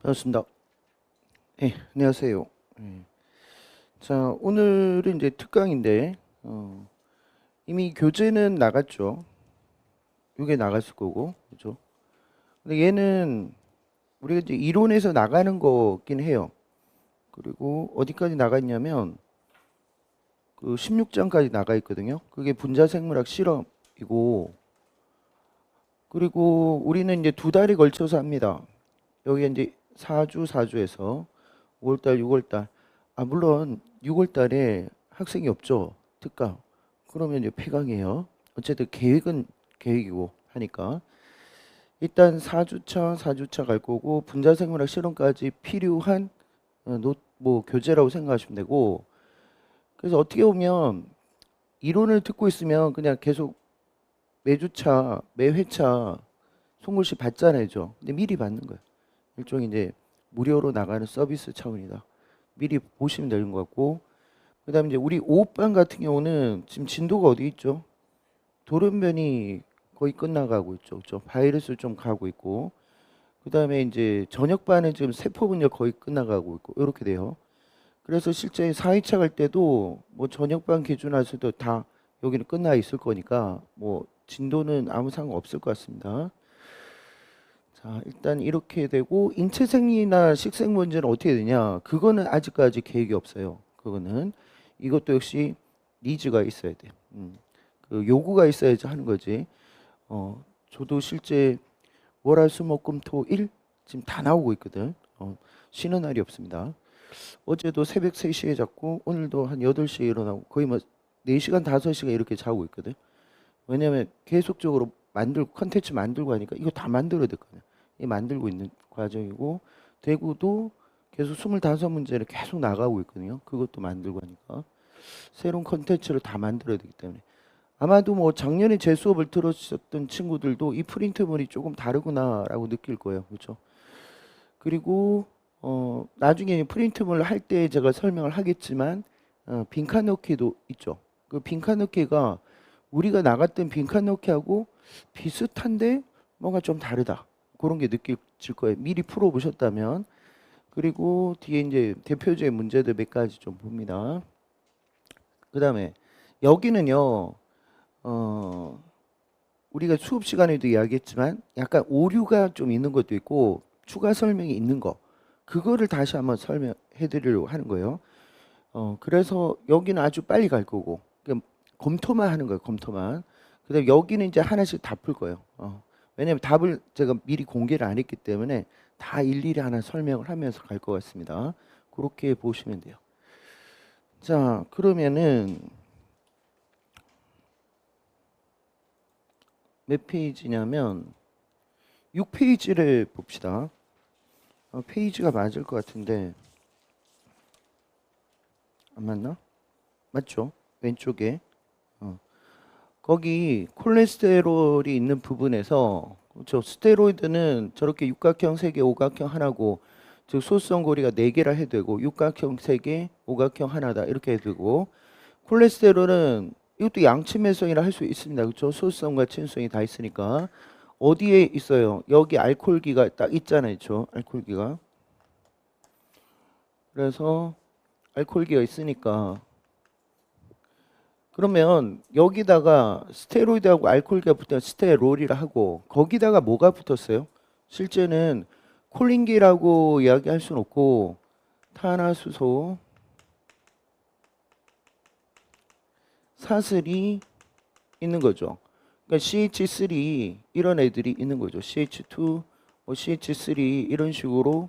반갑습니다. 네, 안녕하세요. 네. 자, 오늘은 이제 특강인데, 이미 교재는 나갔죠. 이게 나갔을 거고, 그죠? 근데 얘는 우리가 이제 이론에서 나가는 거긴 해요. 그리고 어디까지 나갔냐면, 그 16장까지 나가 있거든요. 그게 분자생물학 실험이고, 그리고 우리는 이제 두 달에 걸쳐서 합니다. 여기 이제 4주에서 5월달, 6월달. 물론 6월달에 학생이 없죠. 특강. 그러면 이제 폐강이에요. 어쨌든 계획은 계획이고 하니까. 일단 4주차 갈 거고 분자생물학 실험까지 필요한 뭐 교재라고 생각하시면 되고. 그래서 어떻게 보면 이론을 듣고 있으면 그냥 계속 매주차, 매회차 송글씨 받잖아요. 근데 미리 받는 거예요. 일종의 이제 무료로 나가는 서비스 차원이다. 미리 보시면 되는 것 같고, 그다음에 이제 우리 5반 같은 경우는 지금 진도가 어디 있죠? 돌연변이 거의 끝나가고 있죠. 그죠? 바이러스 좀 가고 있고, 그다음에 이제 저녁반은 지금 세포 분열 거의 끝나가고 있고, 이렇게 돼요. 그래서 실제 4회차 갈 때도 뭐 저녁반 기준으로서도 다 여기는 끝나 있을 거니까 뭐 진도는 아무 상관 없을 것 같습니다. 자, 일단 이렇게 되고 인체생리나 식생 문제는 어떻게 되냐? 그거는 아직까지 계획이 없어요. 그거는 이것도 역시 니즈가 있어야 돼. 그 요구가 있어야지 하는 거지. 저도 실제 월화수목금토일 지금 다 나오고 있거든. 쉬는 날이 없습니다. 어제도 새벽 3시에 잤고 오늘도 한 8시에 일어나고 거의 뭐 4시간 5시간 이렇게 자고 있거든. 왜냐면 계속적으로 만들고 컨텐츠 만들고 하니까 이거 다 만들어야 되거든요. 이 만들고 있는 과정이고 대구도 계속 25문제를 계속 나가고 있거든요. 그것도 만들고 하니까 새로운 컨텐츠를 다 만들어야 되기 때문에 아마도 뭐 작년에 제 수업을 들으셨던 친구들도 이 프린트물이 조금 다르구나라고 느낄 거예요. 그렇죠? 그리고 나중에 프린트물 할 때 제가 설명을 하겠지만 빈칸 넣기도 있죠. 그 빈칸 넣기가 우리가 나갔던 빈칸 넣기하고 비슷한데 뭔가 좀 다르다. 그런 게 느껴질 거예요. 미리 풀어 보셨다면. 그리고 뒤에 이제 대표적인 문제들 몇 가지 좀 봅니다. 그다음에 여기는요. 어, 우리가 수업 시간에도 이야기했지만 약간 오류가 좀 있는 것도 있고 추가 설명이 있는 거. 그거를 다시 한번 설명해 드리려고 하는 거예요. 그래서 여기는 아주 빨리 갈 거고 그럼 검토만 하는 거예요. 검토만. 그다음에 여기는 이제 하나씩 다 풀 거예요. 왜냐하면 답을 제가 미리 공개를 안 했기 때문에 다 일일이 하나 설명을 하면서 갈 것 같습니다. 그렇게 보시면 돼요. 자, 그러면은 몇 페이지냐면 6페이지를 봅시다. 페이지가 맞을 것 같은데 안 맞나? 맞죠? 왼쪽에. 거기 콜레스테롤이 있는 부분에서 저 스테로이드는 저렇게 육각형 3개, 오각형 하나고 즉 소수성 고리가 4개라 해도 되고 육각형 3개, 오각형 하나다 이렇게 해도 되고 콜레스테롤은 이것도 양침매성이라 할 수 있습니다. 그렇죠? 소수성과 친수성이 다 있으니까 어디에 있어요? 여기 알코올기가 딱 있잖아요. 그렇죠? 알코올기가. 그래서 알코올기가 있으니까 그러면 여기다가 스테로이드하고 알코올기가 붙은 스테롤이라 하고 거기다가 뭐가 붙었어요? 실제는 콜린기라고 이야기할 수는 없고 탄화수소, 사슬이 있는 거죠. 그러니까 CH3 이런 애들이 있는 거죠. CH2, CH3 이런 식으로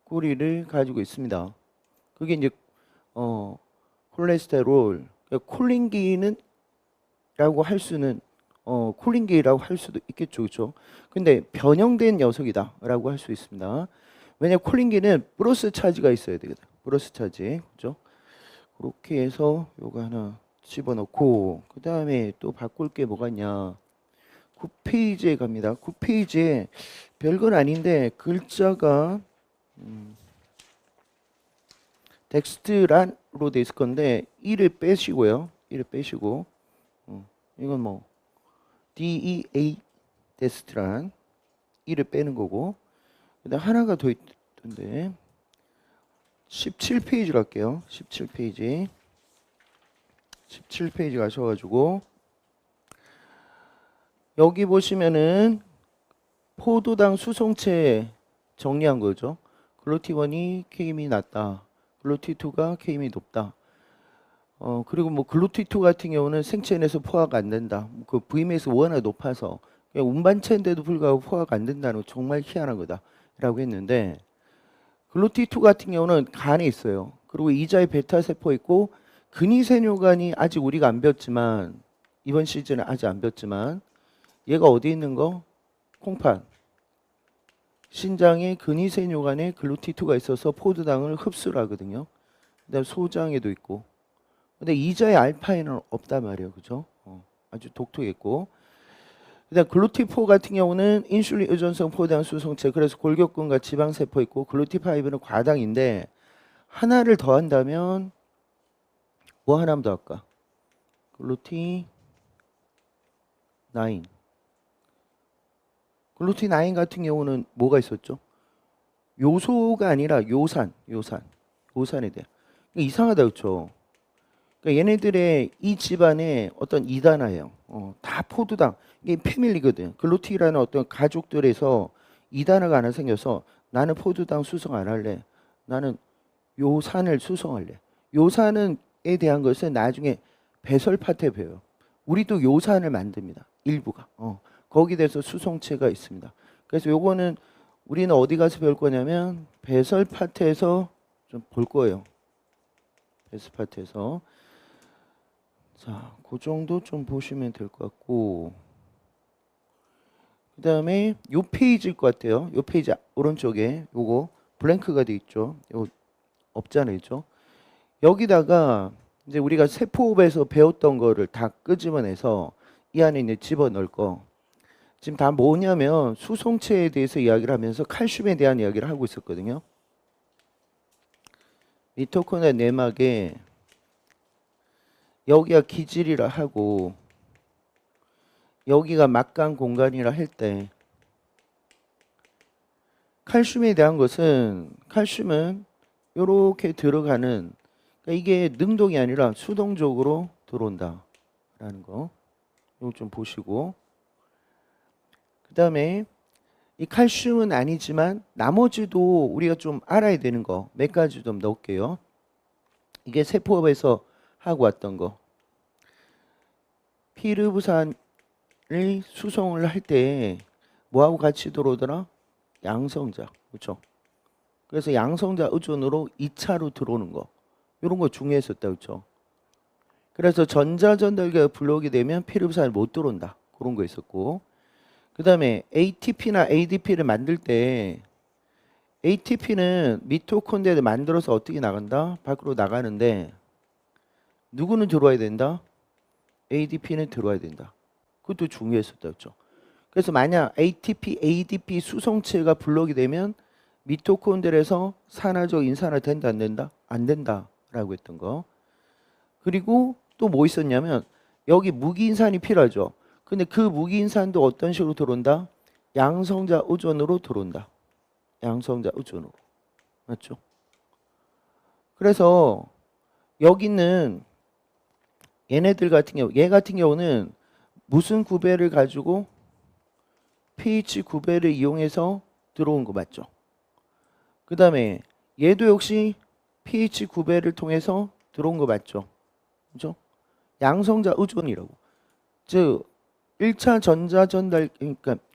꼬리를 가지고 있습니다. 그게 이제 콜레스테롤, 그러니까 콜린기는 라고 할 수는 콜린기라고 할 수도 있겠죠. 그렇죠? 근데 변형된 녀석이다라고 할 수 있습니다. 왜냐 콜린기는 플러스 차지가 있어야 되거든. 플러스 차지. 그렇죠? 그렇게 해서 요거 하나 집어넣고 그다음에 또 바꿀 게 뭐가 있냐? 9페이지에 갑니다. 9페이지에 별건 아닌데 글자가 텍스트란으로 돼 있을 건데 1을 빼시고요. 1을 빼시고 이건 뭐 DEA 데스트란 1을 빼는 거고 그다음 하나가 더 있던데 17페이지 갈게요. 17페이지. 17페이지 가셔가지고 여기 보시면은 포도당 수송체 정리한 거죠. 글루티1이 K임이 낮다. 글루티2가 K임이 높다. 그리고 뭐 글루티2 같은 경우는 생체 내에서 포화가 안 된다. 그 Vmax 워낙 높아서 그냥 운반체인데도 불구하고 포화가 안 된다는 거 정말 희한한 거다. 라고 했는데 글루티2 같은 경우는 간에 있어요. 그리고 이자에 베타 세포 있고 근위세뇨간이 아직 우리가 안 배웠지만 이번 시즌에 아직 안 배웠지만 얘가 어디 있는 거? 콩팥. 신장에 근위세뇨간에 글루티2가 있어서 포도당을 흡수를 하거든요. 그다음 소장에도 있고. 근데 이자의 알파에는 없단 말이에요. 그죠? 아주 독특했고. 그다음 글루티4 같은 경우는 인슐린 의존성 포도당 수송체. 그래서 골격근과 지방세포 있고 글루티5는 과당인데 하나를 더 한다면 뭐 하나만 더 할까? 글루티9. 글루티9 같은 경우는 뭐가 있었죠? 요소가 아니라 요산에 대한. 이상하다 그렇죠? 그러니까 얘네들의 이 집안의 어떤 이단화예요. 다 포도당. 이게 패밀리거든. 글루티라는 어떤 가족들에서 이단화가 하나 생겨서 나는 포도당 수송 안 할래. 나는 요산을 수송할래. 요산에 대한 것은 나중에 배설 파트에 배워요. 우리도 요산을 만듭니다. 일부가. 거기에 대해서 수송체가 있습니다. 그래서 요거는 우리는 어디 가서 배울 거냐면 배설 파트에서 좀 볼 거예요. 배설 파트에서. 자, 그 정도 좀 보시면 될 것 같고 그 다음에 요 페이지일 것 같아요. 요 페이지 오른쪽에 요거 블랭크가 돼 있죠. 요 없잖아요. 있죠? 여기다가 이제 우리가 세포업에서 배웠던 거를 다 끄집어내서 이 안에 이제 집어넣을 거. 지금 다 뭐냐면 수송체에 대해서 이야기를 하면서 칼슘에 대한 이야기를 하고 있었거든요. 미토콘드리아 내막에 여기가 기질이라 하고 여기가 막강 공간이라 할 때 칼슘에 대한 것은 칼슘은 이렇게 들어가는 그러니까 이게 능동이 아니라 수동적으로 들어온다라는 거. 이거 좀 보시고 그 다음에 이 칼슘은 아니지만 나머지도 우리가 좀 알아야 되는 거 몇 가지 좀 넣을게요. 이게 세포업에서 하고 왔던 거. 피르부산을 수송을 할 때 뭐하고 같이 들어오더라? 양성자. 그렇죠? 그래서 양성자 의존으로 2차로 들어오는 거. 이런 거 중요했었다. 그렇죠? 그래서 전자전달계가 불러오게 되면 피르부산을 못 들어온다. 그런 거 있었고. 그 다음에 ATP나 ADP를 만들 때 ATP는 미토콘드리아를 만들어서 어떻게 나간다? 밖으로 나가는데 누구는 들어와야 된다? ADP는 들어와야 된다. 그것도 중요했었다. 그렇죠? 그래서 만약 ATP, ADP 수송체가 블록이 되면 미토콘드리아에서 산화적 인산화 된다 안 된다? 안 된다라고 했던 거. 그리고 또 뭐 있었냐면 여기 무기인산이 필요하죠. 근데 그 무기인산도 어떤 식으로 들어온다? 양성자 의존으로 들어온다. 양성자 의존으로. 맞죠? 그래서 여기는 얘네들 같은 경우, 얘 같은 경우는 무슨 구배를 가지고 pH 구배를 이용해서 들어온 거 맞죠? 그 다음에 얘도 역시 pH 구배를 통해서 들어온 거 맞죠? 그죠? 양성자 의존이라고. 즉 1차 전자전달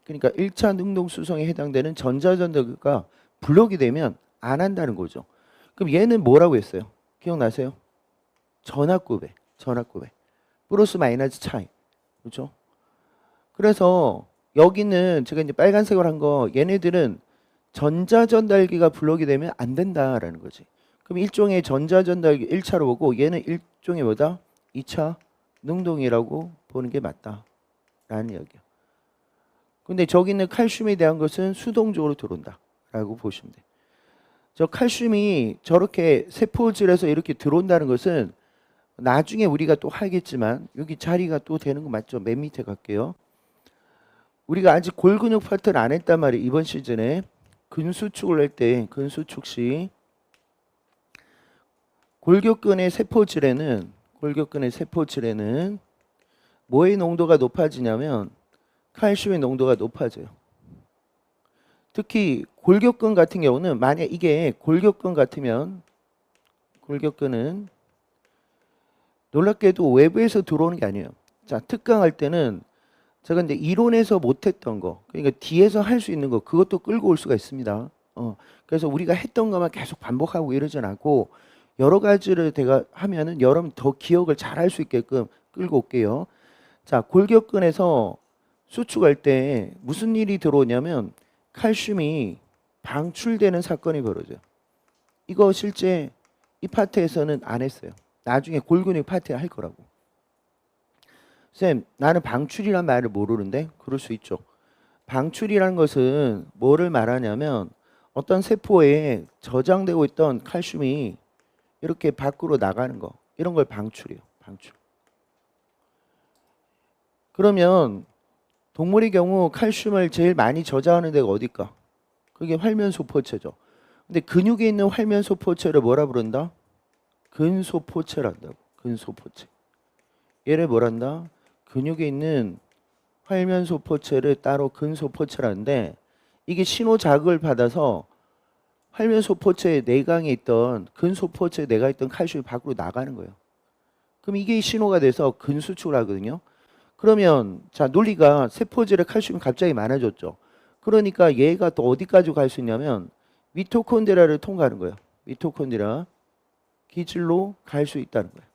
그러니까 1차 능동 수송에 해당되는 전자전달가 블록이 되면 안 한다는 거죠. 그럼 얘는 뭐라고 했어요? 기억나세요? 전압구배. 플러스 마이너스 차이. 그렇죠? 그래서 여기는 제가 이제 빨간색으로 한 거 얘네들은 전자전달기가 블록이 되면 안 된다라는 거지. 그럼 일종의 전자전달기 1차로 보고 얘는 일종의 뭐다? 2차 능동이라고 보는 게 맞다라는 이야기야. 근데 저기는 칼슘에 대한 것은 수동적으로 들어온다라고 보시면 돼. 저 칼슘이 저렇게 세포질에서 이렇게 들어온다는 것은 나중에 우리가 또 하겠지만 여기 자리가 또 되는 거 맞죠? 맨 밑에 갈게요. 우리가 아직 골근육 파트를 안 했단 말이에요. 이번 시즌에. 근수축을 할 때 근수축 시 골격근의 세포질에는 뭐의 농도가 높아지냐면 칼슘의 농도가 높아져요. 특히 골격근 같은 경우는 만약 이게 골격근 같으면 골격근은 놀랍게도 외부에서 들어오는 게 아니에요. 자, 특강할 때는 제가 근데 이론에서 못했던 거, 그러니까 뒤에서 할 수 있는 거, 그것도 끌고 올 수가 있습니다. 그래서 우리가 했던 것만 계속 반복하고 이러진 않고 여러 가지를 제가 하면은 여러분 더 기억을 잘 할 수 있게끔 끌고 올게요. 자, 골격근에서 수축할 때 무슨 일이 들어오냐면 칼슘이 방출되는 사건이 벌어져요. 이거 실제 이 파트에서는 안 했어요. 나중에 골근육 파트에 할 거라고. 쌤, 나는 방출이란 말을 모르는데? 그럴 수 있죠. 방출이라는 것은 뭐를 말하냐면 어떤 세포에 저장되고 있던 칼슘이 이렇게 밖으로 나가는 거. 이런 걸 방출이에요. 방출. 그러면 동물의 경우 칼슘을 제일 많이 저장하는 데가 어딜까? 그게 활면소포체죠. 근데 근육에 있는 활면소포체를 뭐라 부른다? 근소포체란다고. 근소포체. 얘를 뭐란다? 근육에 있는 활면소포체를 따로 근소포체라는데 이게 신호 자극을 받아서 활면소포체 내강에 있던 근소포체 내가 있던 칼슘이 밖으로 나가는 거예요. 그럼 이게 신호가 돼서 근수축을 하거든요. 그러면 자 논리가 세포질에 칼슘이 갑자기 많아졌죠. 그러니까 얘가 또 어디까지 갈 수 있냐면 미토콘드리아를 통과하는 거예요. 미토콘드리아 기질로 갈 수 있다는 거예요.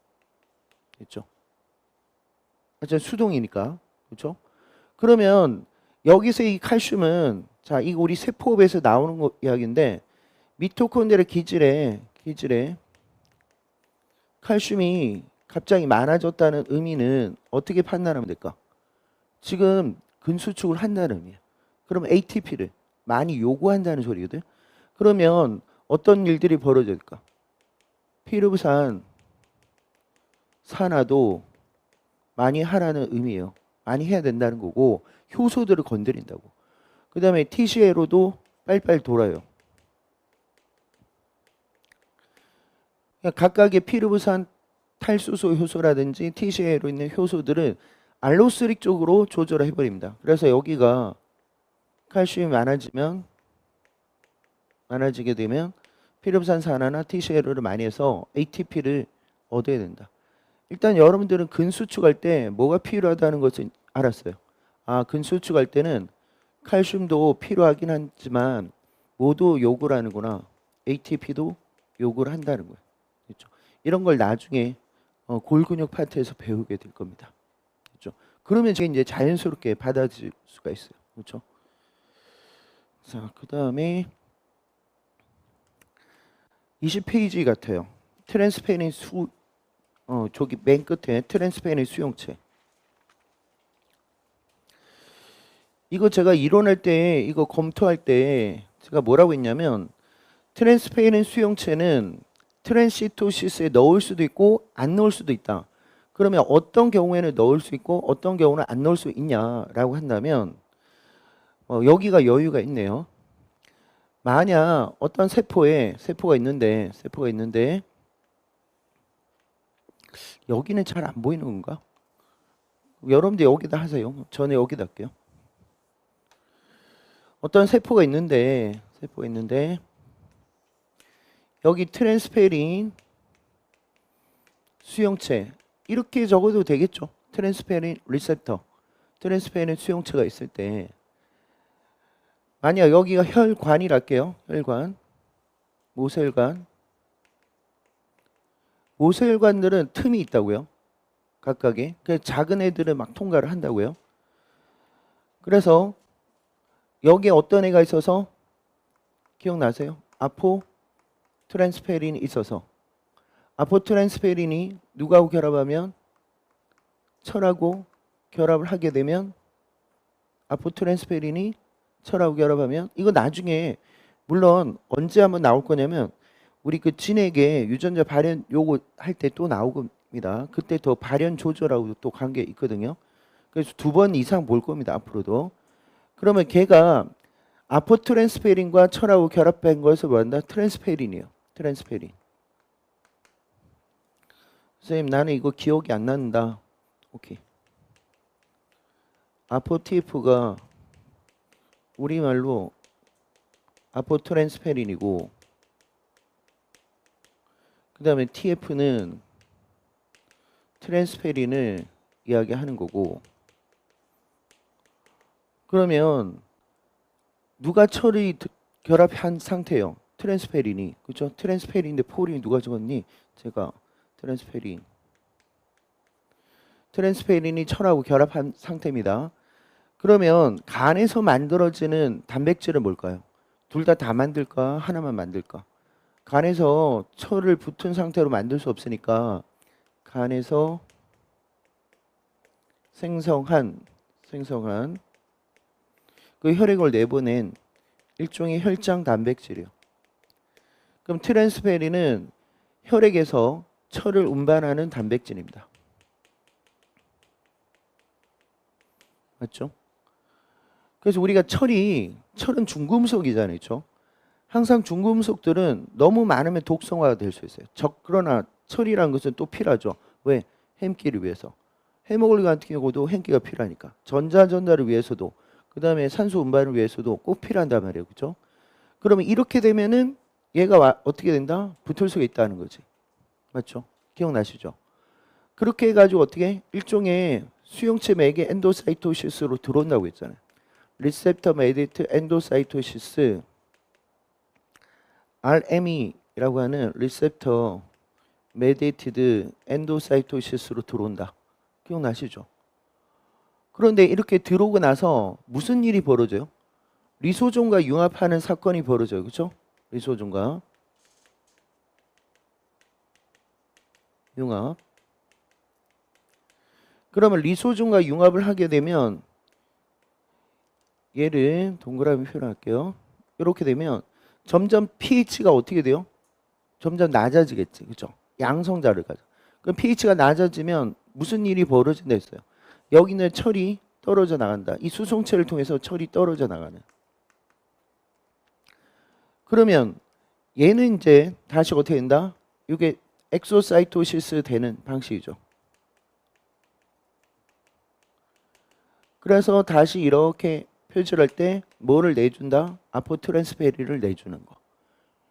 됐죠? 수동이니까. 그렇죠? 그러면 여기서 이 칼슘은 자, 이거 우리 세포업에서 나오는 거 이야기인데 미토콘드리아 기질에 칼슘이 갑자기 많아졌다는 의미는 어떻게 판단하면 될까? 지금 근수축을 한다는 의미야. 그럼 ATP를 많이 요구한다는 소리거든. 그러면 어떤 일들이 벌어질까? 피르부산 산화도 많이 하라는 의미예요. 많이 해야 된다는 거고 효소들을 건드린다고. 그 다음에 TCA로도 빨리빨리 돌아요. 각각의 피르부산 탈수소 효소라든지 TCA로 있는 효소들을 알로스릭 쪽으로 조절을 해버립니다. 그래서 여기가 칼슘이 많아지게 되면 피르부산 산화나 TCA를 많이 해서 ATP를 얻어야 된다. 일단 여러분들은 근수축할 때 뭐가 필요하다는 것을 알았어요. 아, 근수축할 때는 칼슘도 필요하긴 하지만 모두 요구를 하는구나. ATP도 요구를 한다는 거예요. 그렇죠? 이런 걸 나중에 골근육 파트에서 배우게 될 겁니다. 그렇죠? 그러면 이제 자연스럽게 받아들일 수가 있어요. 그렇죠? 자, 그 다음에 20페이지 같아요. 트랜스페닌 저기 맨 끝에 트랜스페닌 수용체. 이거 제가 이론할 때, 이거 검토할 때 제가 뭐라고 했냐면 트랜스페닌 수용체는 트랜시토시스에 넣을 수도 있고 안 넣을 수도 있다. 그러면 어떤 경우에는 넣을 수 있고 어떤 경우는 안 넣을 수 있냐라고 한다면 여기가 여유가 있네요. 만약 어떤 세포가 있는데 여기는 잘 안 보이는 건가? 여러분들 여기다 하세요. 저는 여기다 할게요. 어떤 세포가 있는데 여기 트랜스페린 수용체 이렇게 적어도 되겠죠. 트랜스페린 리셉터, 트랜스페린 수용체가 있을 때 만약 여기가 혈관이랄게요. 혈관, 모세혈관들은 틈이 있다고요. 각각의. 그래서 작은 애들은 막 통과를 한다고요. 그래서 여기에 어떤 애가 있어서 기억나세요? 아포 트랜스페린이 있어서 아포 트랜스페린이 누구하고 결합하면 철하고 결합을 하게 되면 아포 트랜스페린이 철하고 결합하면 이거 나중에 물론 언제 한번 나올 거냐면 우리 그 진액의 유전자 발현 요거 할 때 또 나옵니다. 그때 더 발현 조절하고 또 관계 있거든요. 그래서 2번 이상 볼 겁니다. 앞으로도. 그러면 걔가 아포트랜스페린과 철하고 결합한 것을 뭐한다? 트랜스페린이에요. 트랜스페린. 선생님 나는 이거 기억이 안 난다. 오케이. 아포TF가 우리말로 아포트랜스페린이고 그 다음에 TF는 트랜스페린을 이야기하는 거고 그러면 누가 철이 결합한 상태예요? 트랜스페린이. 그죠? 트랜스페린인데 포린이 누가 적었니? 제가 트랜스페린. 트랜스페린이 철하고 결합한 상태입니다. 그러면 간에서 만들어지는 단백질은 뭘까요? 둘 다 만들까? 하나만 만들까? 간에서 철을 붙은 상태로 만들 수 없으니까 간에서 생성한 그 혈액을 내보낸 일종의 혈장 단백질이요. 그럼 트랜스페린은 혈액에서 철을 운반하는 단백질입니다. 맞죠? 그래서 우리가 철은 중금속이잖아요. 그렇죠? 항상 중금속들은 너무 많으면 독성화가 될 수 있어요. 그러나 철이라는 것은 또 필요하죠. 왜? 햄기를 위해서. 해먹을 같은 경우도 햄기가 필요하니까. 전자를 위해서도 그 다음에 산소 운반을 위해서도 꼭 필요한단 말이에요. 그렇죠? 그러면 이렇게 되면은 얘가 어떻게 된다? 붙을 수가 있다는 거지. 맞죠? 기억나시죠? 그렇게 해가지고 어떻게 일종의 수용체 맥의 엔도사이토시스로 들어온다고 했잖아요. 리셉터 메디트 엔도사이토시스 RME라고 하는 리셉터 메디티드 엔도사이토시스로 들어온다. 기억나시죠? 그런데 이렇게 들어오고 나서 무슨 일이 벌어져요? 리소좀과 융합하는 사건이 벌어져요. 그렇죠? 리소좀과 융합. 그러면 리소좀과 융합을 하게 되면 얘를 동그라미 표현할게요. 이렇게 되면 점점 pH가 어떻게 돼요? 점점 낮아지겠지. 그죠? 양성자를 가져. 그럼 pH가 낮아지면 무슨 일이 벌어진다 했어요? 여기는 철이 떨어져 나간다. 이 수송체를 통해서 철이 떨어져 나가는. 그러면 얘는 이제 다시 어떻게 된다? 이게 엑소사이토시스 되는 방식이죠. 그래서 다시 이렇게 표출할 때 뭐를 내준다? 아포트랜스페린을 내주는 거.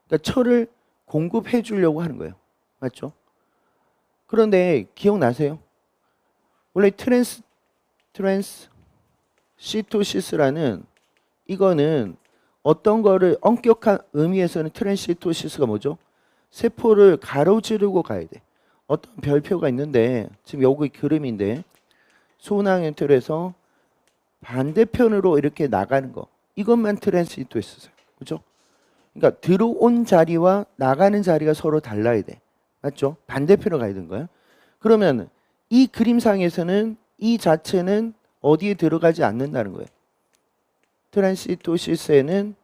그러니까 철을 공급해 주려고 하는 거예요. 맞죠? 그런데 기억나세요? 원래 트랜스시토시스라는 이거는 어떤 거를 엄격한 의미에서는 트랜스시토시스가 뭐죠? 세포를 가로지르고 가야 돼. 어떤 별표가 있는데 지금 여기 그림인데 소낭 엔터에서 반대편으로 이렇게 나가는 거. 이것만 트랜스시토시스예요. 그렇죠? 그러니까 들어온 자리와 나가는 자리가 서로 달라야 돼. 맞죠? 반대편으로 가야 되는 거야. 그러면 이 그림상에서는 이 자체는 어디에 들어가지 않는다는 거예요. 트랜스시토시스에는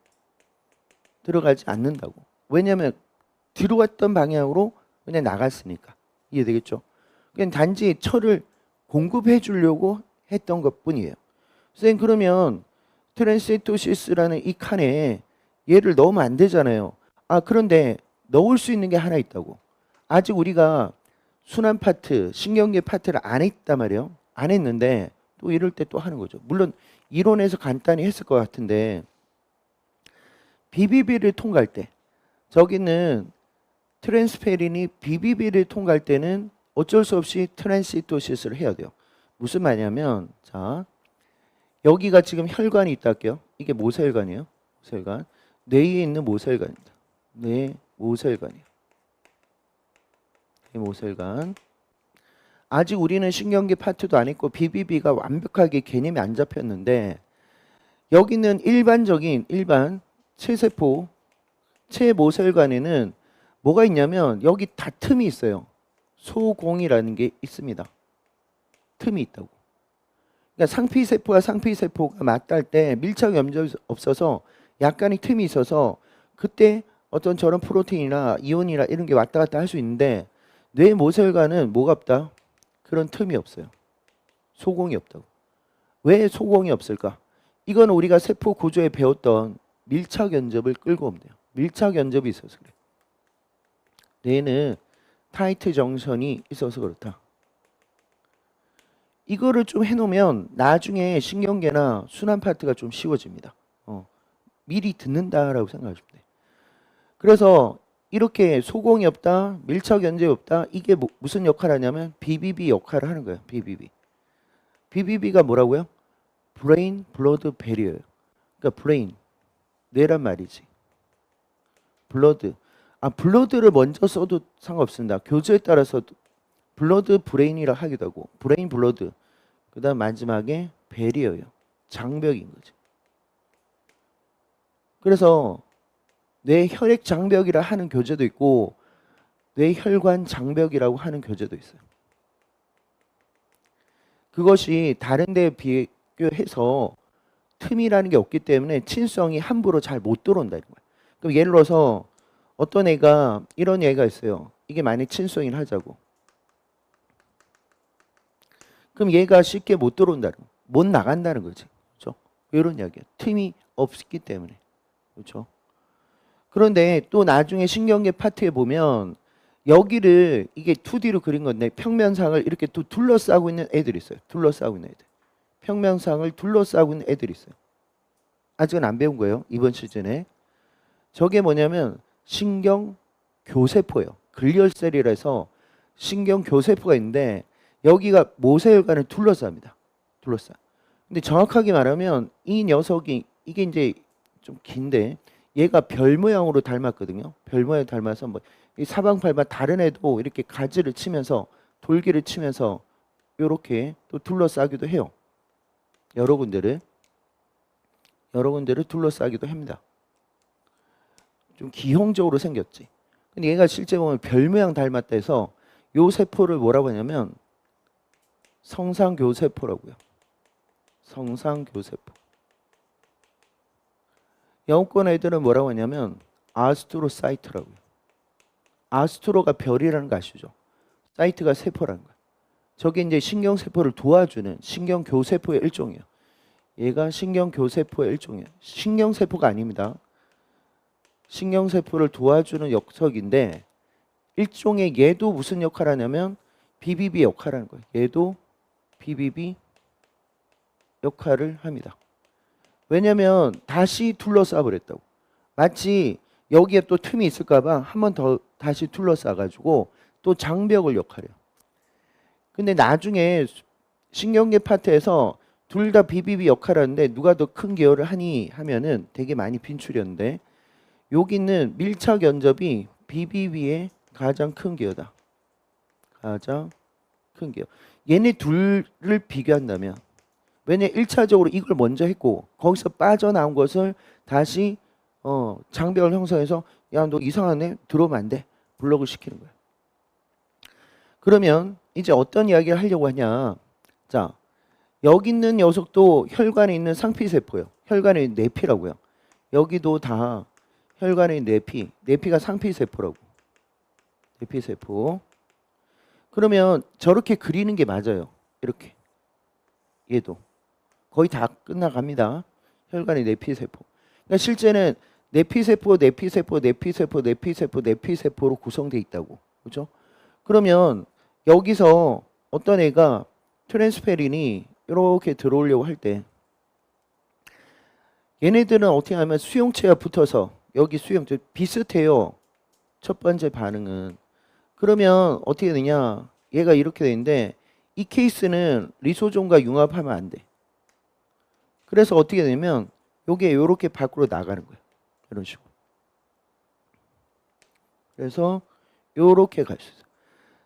들어가지 않는다고. 왜냐하면 들어왔던 방향으로 그냥 나갔으니까. 이해되겠죠? 그냥 단지 철을 공급해 주려고 했던 것뿐이에요. 선생님 그러면 트랜스시토시스라는 이 칸에 얘를 넣으면 안 되잖아요. 그런데 넣을 수 있는 게 하나 있다고. 아직 우리가 순환 파트, 신경계 파트를 안 했단 말이에요. 안 했는데 또 이럴 때 또 하는 거죠. 물론 이론에서 간단히 했을 것 같은데 BBB를 통과할 때 저기는 트랜스페린이 BBB를 통과할 때는 어쩔 수 없이 트랜스시토시스를 해야 돼요. 무슨 말이냐면 자 여기가 지금 혈관이 있다 할게요. 이게 모세혈관이에요. 모세혈관. 뇌에 있는 모세혈관입니다. 뇌 모세혈관이에요. 모세혈관. 아직 우리는 신경계 파트도 안 했고 BBB가 완벽하게 개념이 안 잡혔는데 여기는 일반적인 체세포 체모세혈관에는 뭐가 있냐면 여기 다 틈이 있어요. 소공이라는 게 있습니다. 틈이 있다고. 그러니까 상피세포와 상피세포가 맞닿을 때 밀착 염전이 없어서 약간의 틈이 있어서 그때 어떤 저런 프로테인이나 이온이나 이런 게 왔다 갔다 할 수 있는데 뇌 모세혈관은 뭐가 없다? 그런 틈이 없어요. 소공이 없다고. 왜 소공이 없을까? 이건 우리가 세포 구조에 배웠던 밀착 연접을 끌고 오면 돼요. 밀착 연접이 있어서 그래. 뇌는 타이트 정션이 있어서 그렇다. 이거를 좀 해놓으면 나중에 신경계나 순환 파트가 좀 쉬워집니다. 미리 듣는다라고 생각하시면 돼요. 그래서 이렇게 소공이 없다, 밀착 연접이 없다. 이게 무슨 역할을 하냐면 BBB 역할을 하는 거예요. BBB. BBB가 뭐라고요? Brain Blood Barrier. 그러니까 brain, 뇌란 말이지. 블러드. 블러드를 먼저 써도 상관없습니다. 교재에 따라서 블러드 브레인이라 하기도 하고 브레인 블러드. 그 다음 마지막에 베리어예요. 장벽인 거죠. 그래서 뇌혈액 장벽이라 하는 교재도 있고 뇌혈관 장벽이라고 하는 교재도 있어요. 그것이 다른 데에 비교해서 틈이라는 게 없기 때문에 친성이 함부로 잘 못 들어온다는 거예요. 그럼 예를 들어서 어떤 애가 이런 애가 있어요. 이게 만약 친성을 하자고. 그럼 얘가 쉽게 못 들어온다는 거. 못 나간다는 거지. 그렇죠? 이런 이야기야. 틈이 없기 때문에. 그렇죠? 그런데 또 나중에 신경계 파트에 보면 여기를 이게 2D로 그린 건데 평면상을 이렇게 또 둘러싸고 있는 애들이 있어요. 둘러싸고 있는 애들. 평면상을 둘러싸고 있는 애들이 있어요. 아직은 안 배운 거예요. 이번 시즌에. 저게 뭐냐면 신경교세포예요. 글리얼셀이라 해서 신경교세포가 있는데 여기가 모세혈관을 둘러쌉니다. 둘러싸. 근데 정확하게 말하면 이 녀석이 이게 이제 좀 긴데 얘가 별 모양으로 닮았거든요. 별 모양 닮아서 뭐 이 사방팔방 다른 애도 이렇게 가지를 치면서 돌기를 치면서 이렇게 또 둘러싸기도 해요. 여러 군데를 둘러싸기도 합니다. 좀 기형적으로 생겼지. 근데 얘가 실제 보면 별 모양 닮았다 해서 요 세포를 뭐라고 하냐면 성상교세포라고요. 성상교세포. 영어권 애들은 뭐라고 하냐면 아스트로사이트라고요. 아스트로가 별이라는 거 아시죠? 사이트가 세포라는 거예요. 저게 이제 신경세포를 도와주는 신경교세포의 일종이에요. 얘가 신경교세포의 일종이에요. 신경세포가 아닙니다. 신경세포를 도와주는 녀석인데 일종의 얘도 무슨 역할을 하냐면 BBB 역할을 하는 거예요. 얘도 BBB 역할을 합니다. 왜냐면 다시 둘러싸 버렸다고. 마치 여기에 또 틈이 있을까봐 한 번 더 다시 둘러싸 가지고 또 장벽을 역할해요. 근데 나중에 신경계 파트에서 둘 다 BBB 역할을 하는데 누가 더 큰 기여를 하니 하면은 되게 많이 빈출이었는데 여기는 밀착 연접이 BBB의 가장 큰 기여다. 가장 큰 기여. 얘네 둘을 비교한다면 왜냐 1차적으로 이걸 먼저 했고 거기서 빠져나온 것을 다시 장벽을 형성해서 야 너 이상하네 들어오면 안 돼 블록을 시키는 거야. 그러면 이제 어떤 이야기를 하려고 하냐. 자 여기 있는 녀석도 혈관에 있는 상피세포예요. 혈관에 있는 내피라고요. 여기도 다 혈관에 있는 내피. 내피가 상피세포라고. 내피세포. 그러면 저렇게 그리는 게 맞아요. 이렇게. 얘도. 거의 다 끝나갑니다. 혈관의 내피세포. 그러니까 실제는 내피세포, 내피세포, 내피세포, 내피세포, 내피세포로 구성되어 있다고. 그렇죠? 그러면 여기서 어떤 애가 트랜스페린이 이렇게 들어오려고 할 때 얘네들은 어떻게 하면 수용체가 붙어서 여기 수용체 비슷해요. 첫 번째 반응은. 그러면 어떻게 되냐. 얘가 이렇게 되는데 이 케이스는 리소좀과 융합하면 안 돼. 그래서 어떻게 되냐면 요게 이렇게 밖으로 나가는 거예요. 이런 식으로. 그래서 요렇게 갈 수 있어요.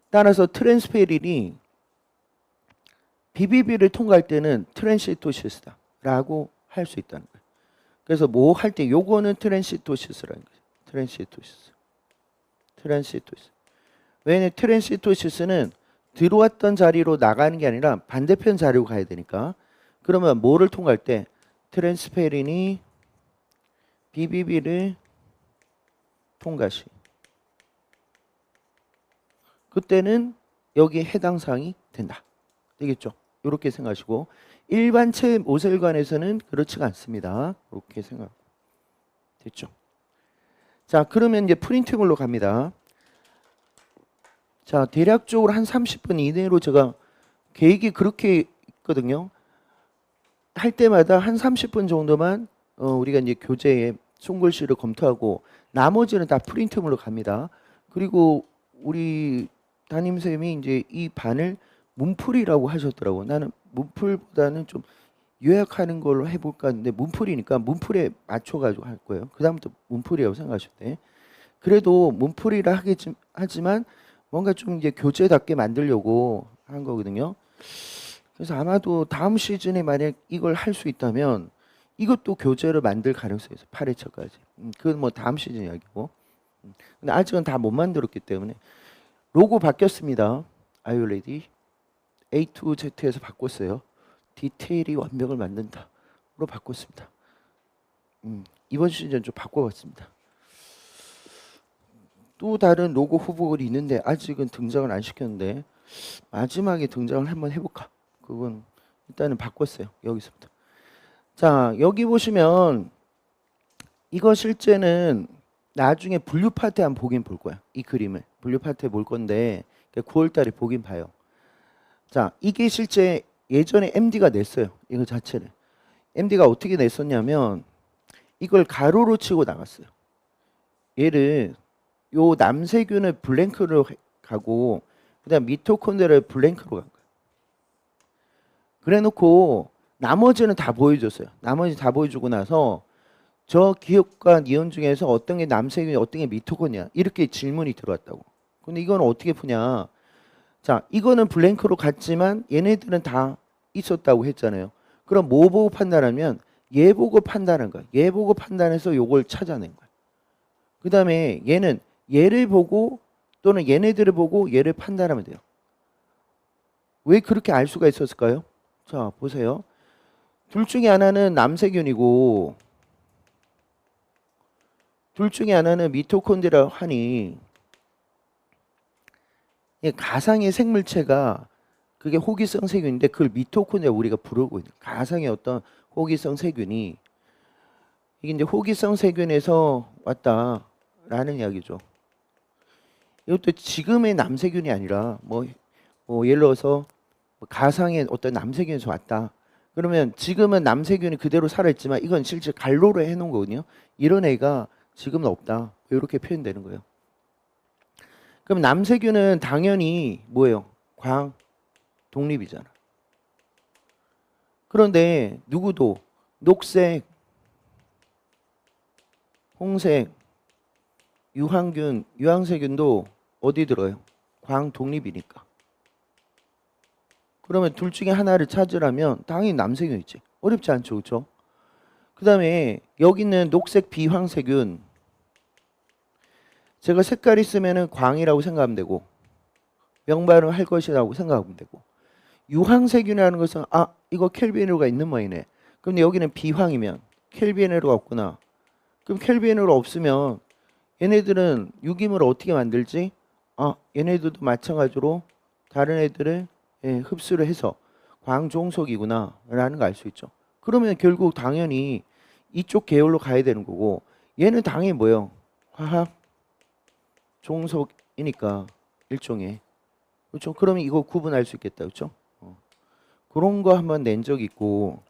따라서 트랜스페린이 BBB를 통과할 때는 트랜시토시스다 라고 할 수 있다는 거예요. 그래서 뭐 할 때 요거는 트랜시토시스라는 거예요. 트랜시토시스. 왜냐면 트랜시토시스는 들어왔던 자리로 나가는 게 아니라 반대편 자리로 가야 되니까. 그러면 뭐를 통과할 때 트랜스페린이 BBB를 통과시. 그때는 여기에 해당 사항이 된다. 되겠죠? 이렇게 생각하시고 일반체 모세혈관에서는 그렇지가 않습니다. 이렇게 생각. 됐죠? 자, 그러면 이제 프린팅으로 갑니다. 자, 대략적으로 한 30분 이내로 제가 계획이 그렇게 있거든요. 할 때마다 한 30분 정도만 우리가 이제 교재에 손글씨를 검토하고 나머지는 다 프린트물로 갑니다. 그리고 우리 담임쌤이 이제 이 반을 문풀이라고 하셨더라고. 나는 문풀보다는 좀 요약하는 걸로 해볼까 하는데 문풀이니까 문풀에 맞춰가지고 할 거예요. 그 다음부터 문풀이라고 생각하셨대. 그래도 문풀이라 하지만 뭔가 좀 이제 교재답게 만들려고 한 거거든요. 그래서 아마도 다음 시즌에 만약 이걸 할 수 있다면 이것도 교재를 만들 가능성이 있어요. 8회차까지. 그건 뭐 다음 시즌 이야기고. 근데 아직은 다 못 만들었기 때문에 로고 바뀌었습니다. Are you ready? A to Z에서 바꿨어요. 디테일이 완벽을 만든다로 바꿨습니다. 이번 시즌 좀 바꿔봤습니다. 또 다른 로고 후보들이 있는데 아직은 등장을 안 시켰는데 마지막에 등장을 한번 해볼까? 그건 일단은 바꿨어요. 여기서부터. 자, 여기 보시면 이거 실제는 나중에 분류 파트에 한번 보긴 볼 거야. 이 그림을 분류 파트에 볼 건데 9월 달에 보긴 봐요. 자, 이게 실제 예전에 MD가 냈어요. 이거 자체를. MD가 어떻게 냈었냐면 이걸 가로로 치고 나갔어요. 얘를 요 남세균을 블랭크로 가고 그다음 미토콘드리아를 블랭크로 간 거예요. 그래놓고 나머지는 다 보여줬어요. 나머지 다 보여주고 나서 저 기억과 니온 중에서 어떤 게 남세균이 어떤 게 미토콘이야 이렇게 질문이 들어왔다고. 근데 이건 어떻게 푸냐? 자, 이거는 블랭크로 갔지만 얘네들은 다 있었다고 했잖아요. 그럼 뭐 보고 판단하면 얘 보고 판단한 거야. 얘 보고 판단해서 요걸 찾아낸 거야. 그 다음에 얘는 얘를 보고 또는 얘네들을 보고 얘를 판단하면 돼요. 왜 그렇게 알 수가 있었을까요? 자, 보세요. 둘 중에 하나는 남세균이고 둘 중에 하나는 미토콘드리아 하니 가상의 생물체가 그게 호기성 세균인데 그걸 미토콘드리아 우리가 부르고 있는 가상의 어떤 호기성 세균이 이게 이제 호기성 세균에서 왔다라는 이야기죠. 이것도 지금의 남세균이 아니라 뭐 예를 들어서 가상의 어떤 남세균에서 왔다. 그러면 지금은 남세균이 그대로 살아있지만 이건 실제 갈로로 해놓은 거거든요. 이런 애가 지금은 없다. 이렇게 표현되는 거예요. 그럼 남세균은 당연히 뭐예요? 광, 독립이잖아. 그런데 누구도 녹색, 홍색, 유황균, 유황세균도 어디 들어요? 광 독립이니까. 그러면 둘 중에 하나를 찾으라면 당연히 남세균이지. 어렵지 않죠, 그렇죠? 그 다음에 여기 있는 녹색 비황세균 제가 색깔 있으면은 광이라고 생각하면 되고 명발을 할 것이라고 생각하면 되고 유황세균이라는 것은 이거 켈빈으로가 있는 모양이네. 그런데 여기는 비황이면 켈빈으로가 없구나. 그럼 켈빈으로 없으면 얘네들은 유기물을 어떻게 만들지? 얘네들도 마찬가지로 다른 애들을 흡수를 해서 광종속이구나 라는 걸 알 수 있죠. 그러면 결국 당연히 이쪽 계열로 가야 되는 거고 얘는 당연히 뭐예요? 화학 종속이니까 일종의 그렇죠. 그러면 이거 구분할 수 있겠다. 그렇죠? 그런 거 한번 낸 적 있고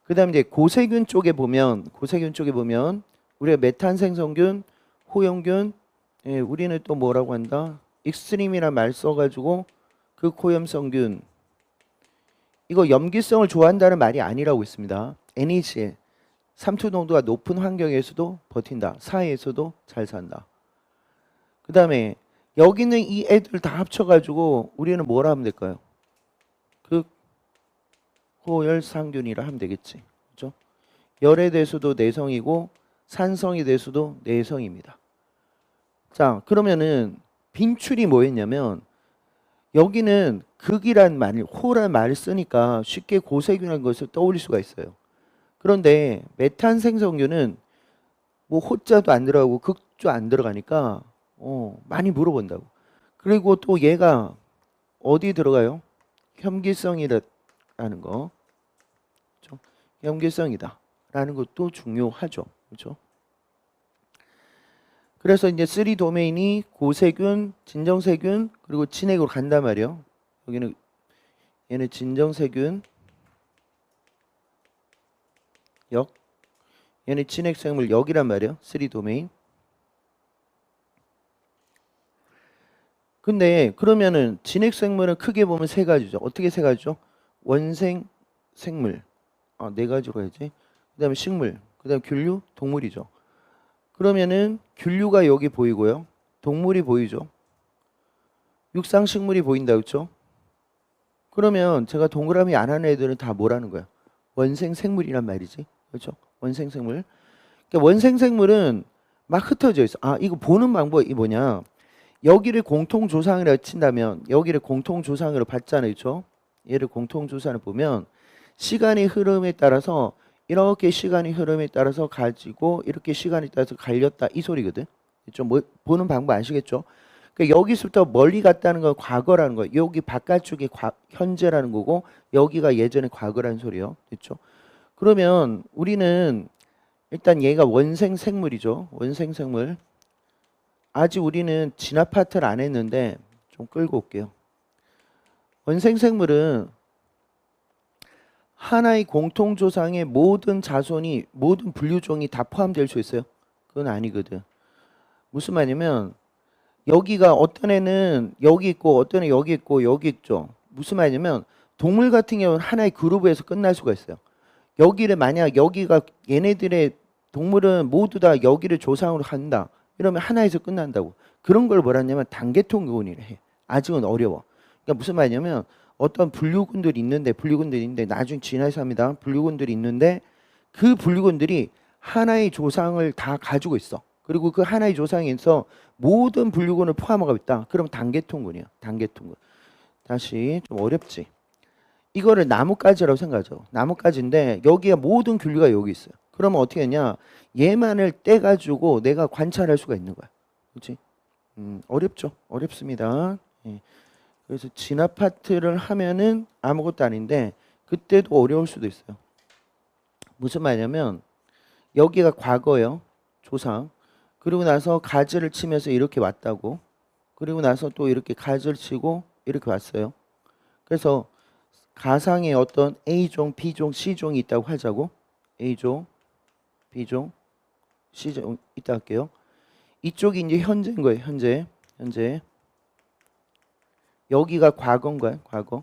그다음에 이제 고세균 쪽에 보면 우리가 메탄생성균, 호영균 우리는 또 뭐라고 한다? 익스트림이라는 말 써가지고 극호염성균 이거 염기성을 좋아한다는 말이 아니라고 있습니다. NaCl 삼투 농도가 높은 환경에서도 버틴다. 사회에서도 잘 산다. 그 다음에 여기는 이 애들 다 합쳐가지고 우리는 뭐라 하면 될까요? 극호열상균이라 하면 되겠지. 그렇죠? 열에 대해서도 내성이고 산성에 대해서도 내성입니다. 자, 그러면은 빈출이 뭐였냐면 여기는 극이란 말, 호란 말을 쓰니까 쉽게 고세균이라는 것을 떠올릴 수가 있어요. 그런데 메탄생성균은 뭐 호자도 안 들어가고 극도 안 들어가니까 많이 물어본다고. 그리고 또 얘가 어디 들어가요? 혐기성이라는 거. 그렇죠? 혐기성이다 라는 것도 중요하죠. 그렇죠? 그래서 이제 3 도메인이 고세균, 진정세균, 그리고 진액으로 간단 말이에요. 여기는 얘는 진정세균, 역, 얘는 진액생물 역이란 말이에요. 3 도메인. 근데 그러면은 진액생물은 크게 보면 세 가지죠. 어떻게 세 가지죠? 원생 생물, 네 가지로 해야지. 그다음에 식물, 그다음에 균류, 동물이죠. 그러면은 균류가 여기 보이고요. 동물이 보이죠. 육상식물이 보인다, 그렇죠? 그러면 제가 동그라미 안 하는 애들은 다 뭐라는 거야? 원생생물이란 말이지, 그렇죠? 원생생물. 그러니까 원생생물은 막 흩어져 있어. 이거 보는 방법이 뭐냐? 여기를 공통조상이라고 친다면 여기를 공통조상으로 봤잖아요, 그렇죠? 얘를 공통조상을 보면 시간의 흐름에 따라서 이렇게 시간의 흐름에 따라서 가지고 이렇게 시간에 따라서 갈렸다 이 소리거든. 좀 보는 방법 아시겠죠? 그러니까 여기서부터 멀리 갔다는 건 과거라는 거예요. 여기 바깥쪽이 현재라는 거고 여기가 예전의 과거라는 소리예요. 그렇죠? 그러면 우리는 일단 얘가 원생 생물이죠. 원생 생물. 아직 우리는 진화 파트를 안 했는데 좀 끌고 올게요. 원생 생물은 하나의 공통조상의 모든 자손이 모든 분류종이 다 포함될 수 있어요? 그건 아니거든. 무슨 말이냐면 여기가 어떤 애는 여기 있고 어떤 애는 여기 있고 여기 있죠. 무슨 말이냐면 동물 같은 경우는 하나의 그룹에서 끝날 수가 있어요. 여기를 만약 여기가 얘네들의 동물은 모두 다 여기를 조상으로 한다. 이러면 하나에서 끝난다고. 그런 걸 뭐라 하냐면 단계통균이래 해. 아직은 어려워. 그러니까 무슨 말이냐면 어떤 분류군들이 있는데 나중에 진화해서 합니다. 분류군들이 있는데 그 분류군들이 하나의 조상을 다 가지고 있어. 그리고 그 하나의 조상에서 모든 분류군을 포함하고 있다. 그럼 단계통군이야. 단계통군. 다시 좀 어렵지. 이거를 나뭇가지라고 생각하죠. 나뭇가지인데 여기에 모든 균류가 여기 있어요. 그러면 어떻게 했냐? 얘만을 떼가지고 내가 관찰할 수가 있는 거야. 그렇지? 어렵죠. 어렵습니다. 예. 그래서 진화 파트를 하면은 아무것도 아닌데 그때도 어려울 수도 있어요. 무슨 말이냐면 여기가 과거예요. 조상. 그리고 나서 가지를 치면서 이렇게 왔다고. 그리고 나서 또 이렇게 가지를 치고 이렇게 왔어요. 그래서 가상의 어떤 A종, B종, C종이 있다고 하자고. A종, B종, C종 있다 할게요. 이쪽이 이제 현재인 거예요. 현재. 여기가 과거인 거야. 과거.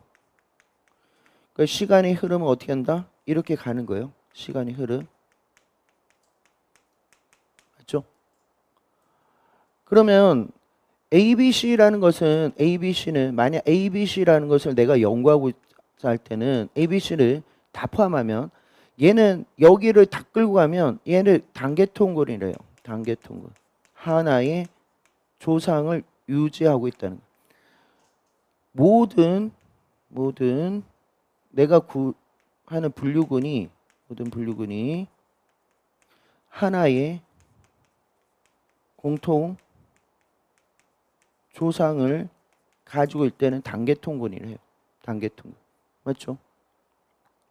그러니까 시간의 흐름은 어떻게 한다? 이렇게 가는 거예요. 시간의 흐름. 맞죠? 그러면 ABC라는 것은 ABC는 만약 ABC라는 것을 내가 연구하고 할 때는 ABC를 다 포함하면 얘는 여기를 다 끌고 가면 얘를 단계통군이래요. 단계통군. 하나의 조상을 유지하고 있다는 거예요. 모든 내가 하는 분류군이 모든 분류군이 하나의 공통 조상을 가지고 있을 때는 단계통군이래요. 단계통군. 맞죠?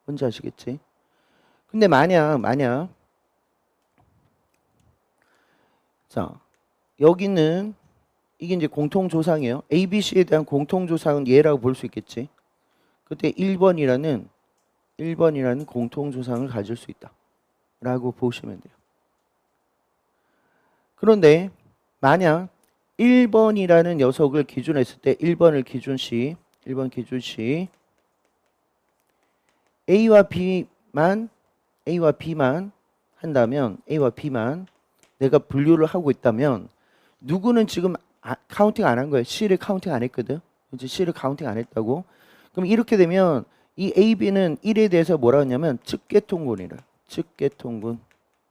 뭔지 아시겠지? 근데 만약 자 여기는 이게 이제 공통조상이에요. ABC에 대한 공통조상은 얘라고 볼 수 있겠지. 그때 1번이라는 공통조상을 가질 수 있다 라고 보시면 돼요. 그런데 만약 1번이라는 녀석을 기준으로 했을 때 1번 기준 시 A와 B만 한다면 A와 B만 내가 분류를 하고 있다면 누구는 지금 카운팅 안 한 거예요. C를 카운팅 안 했거든. 이제 C를 카운팅 안 했다고. 그럼 이렇게 되면 이 A, B는 1에 대해서 뭐라 하냐면 측계통군이라. 측계통군.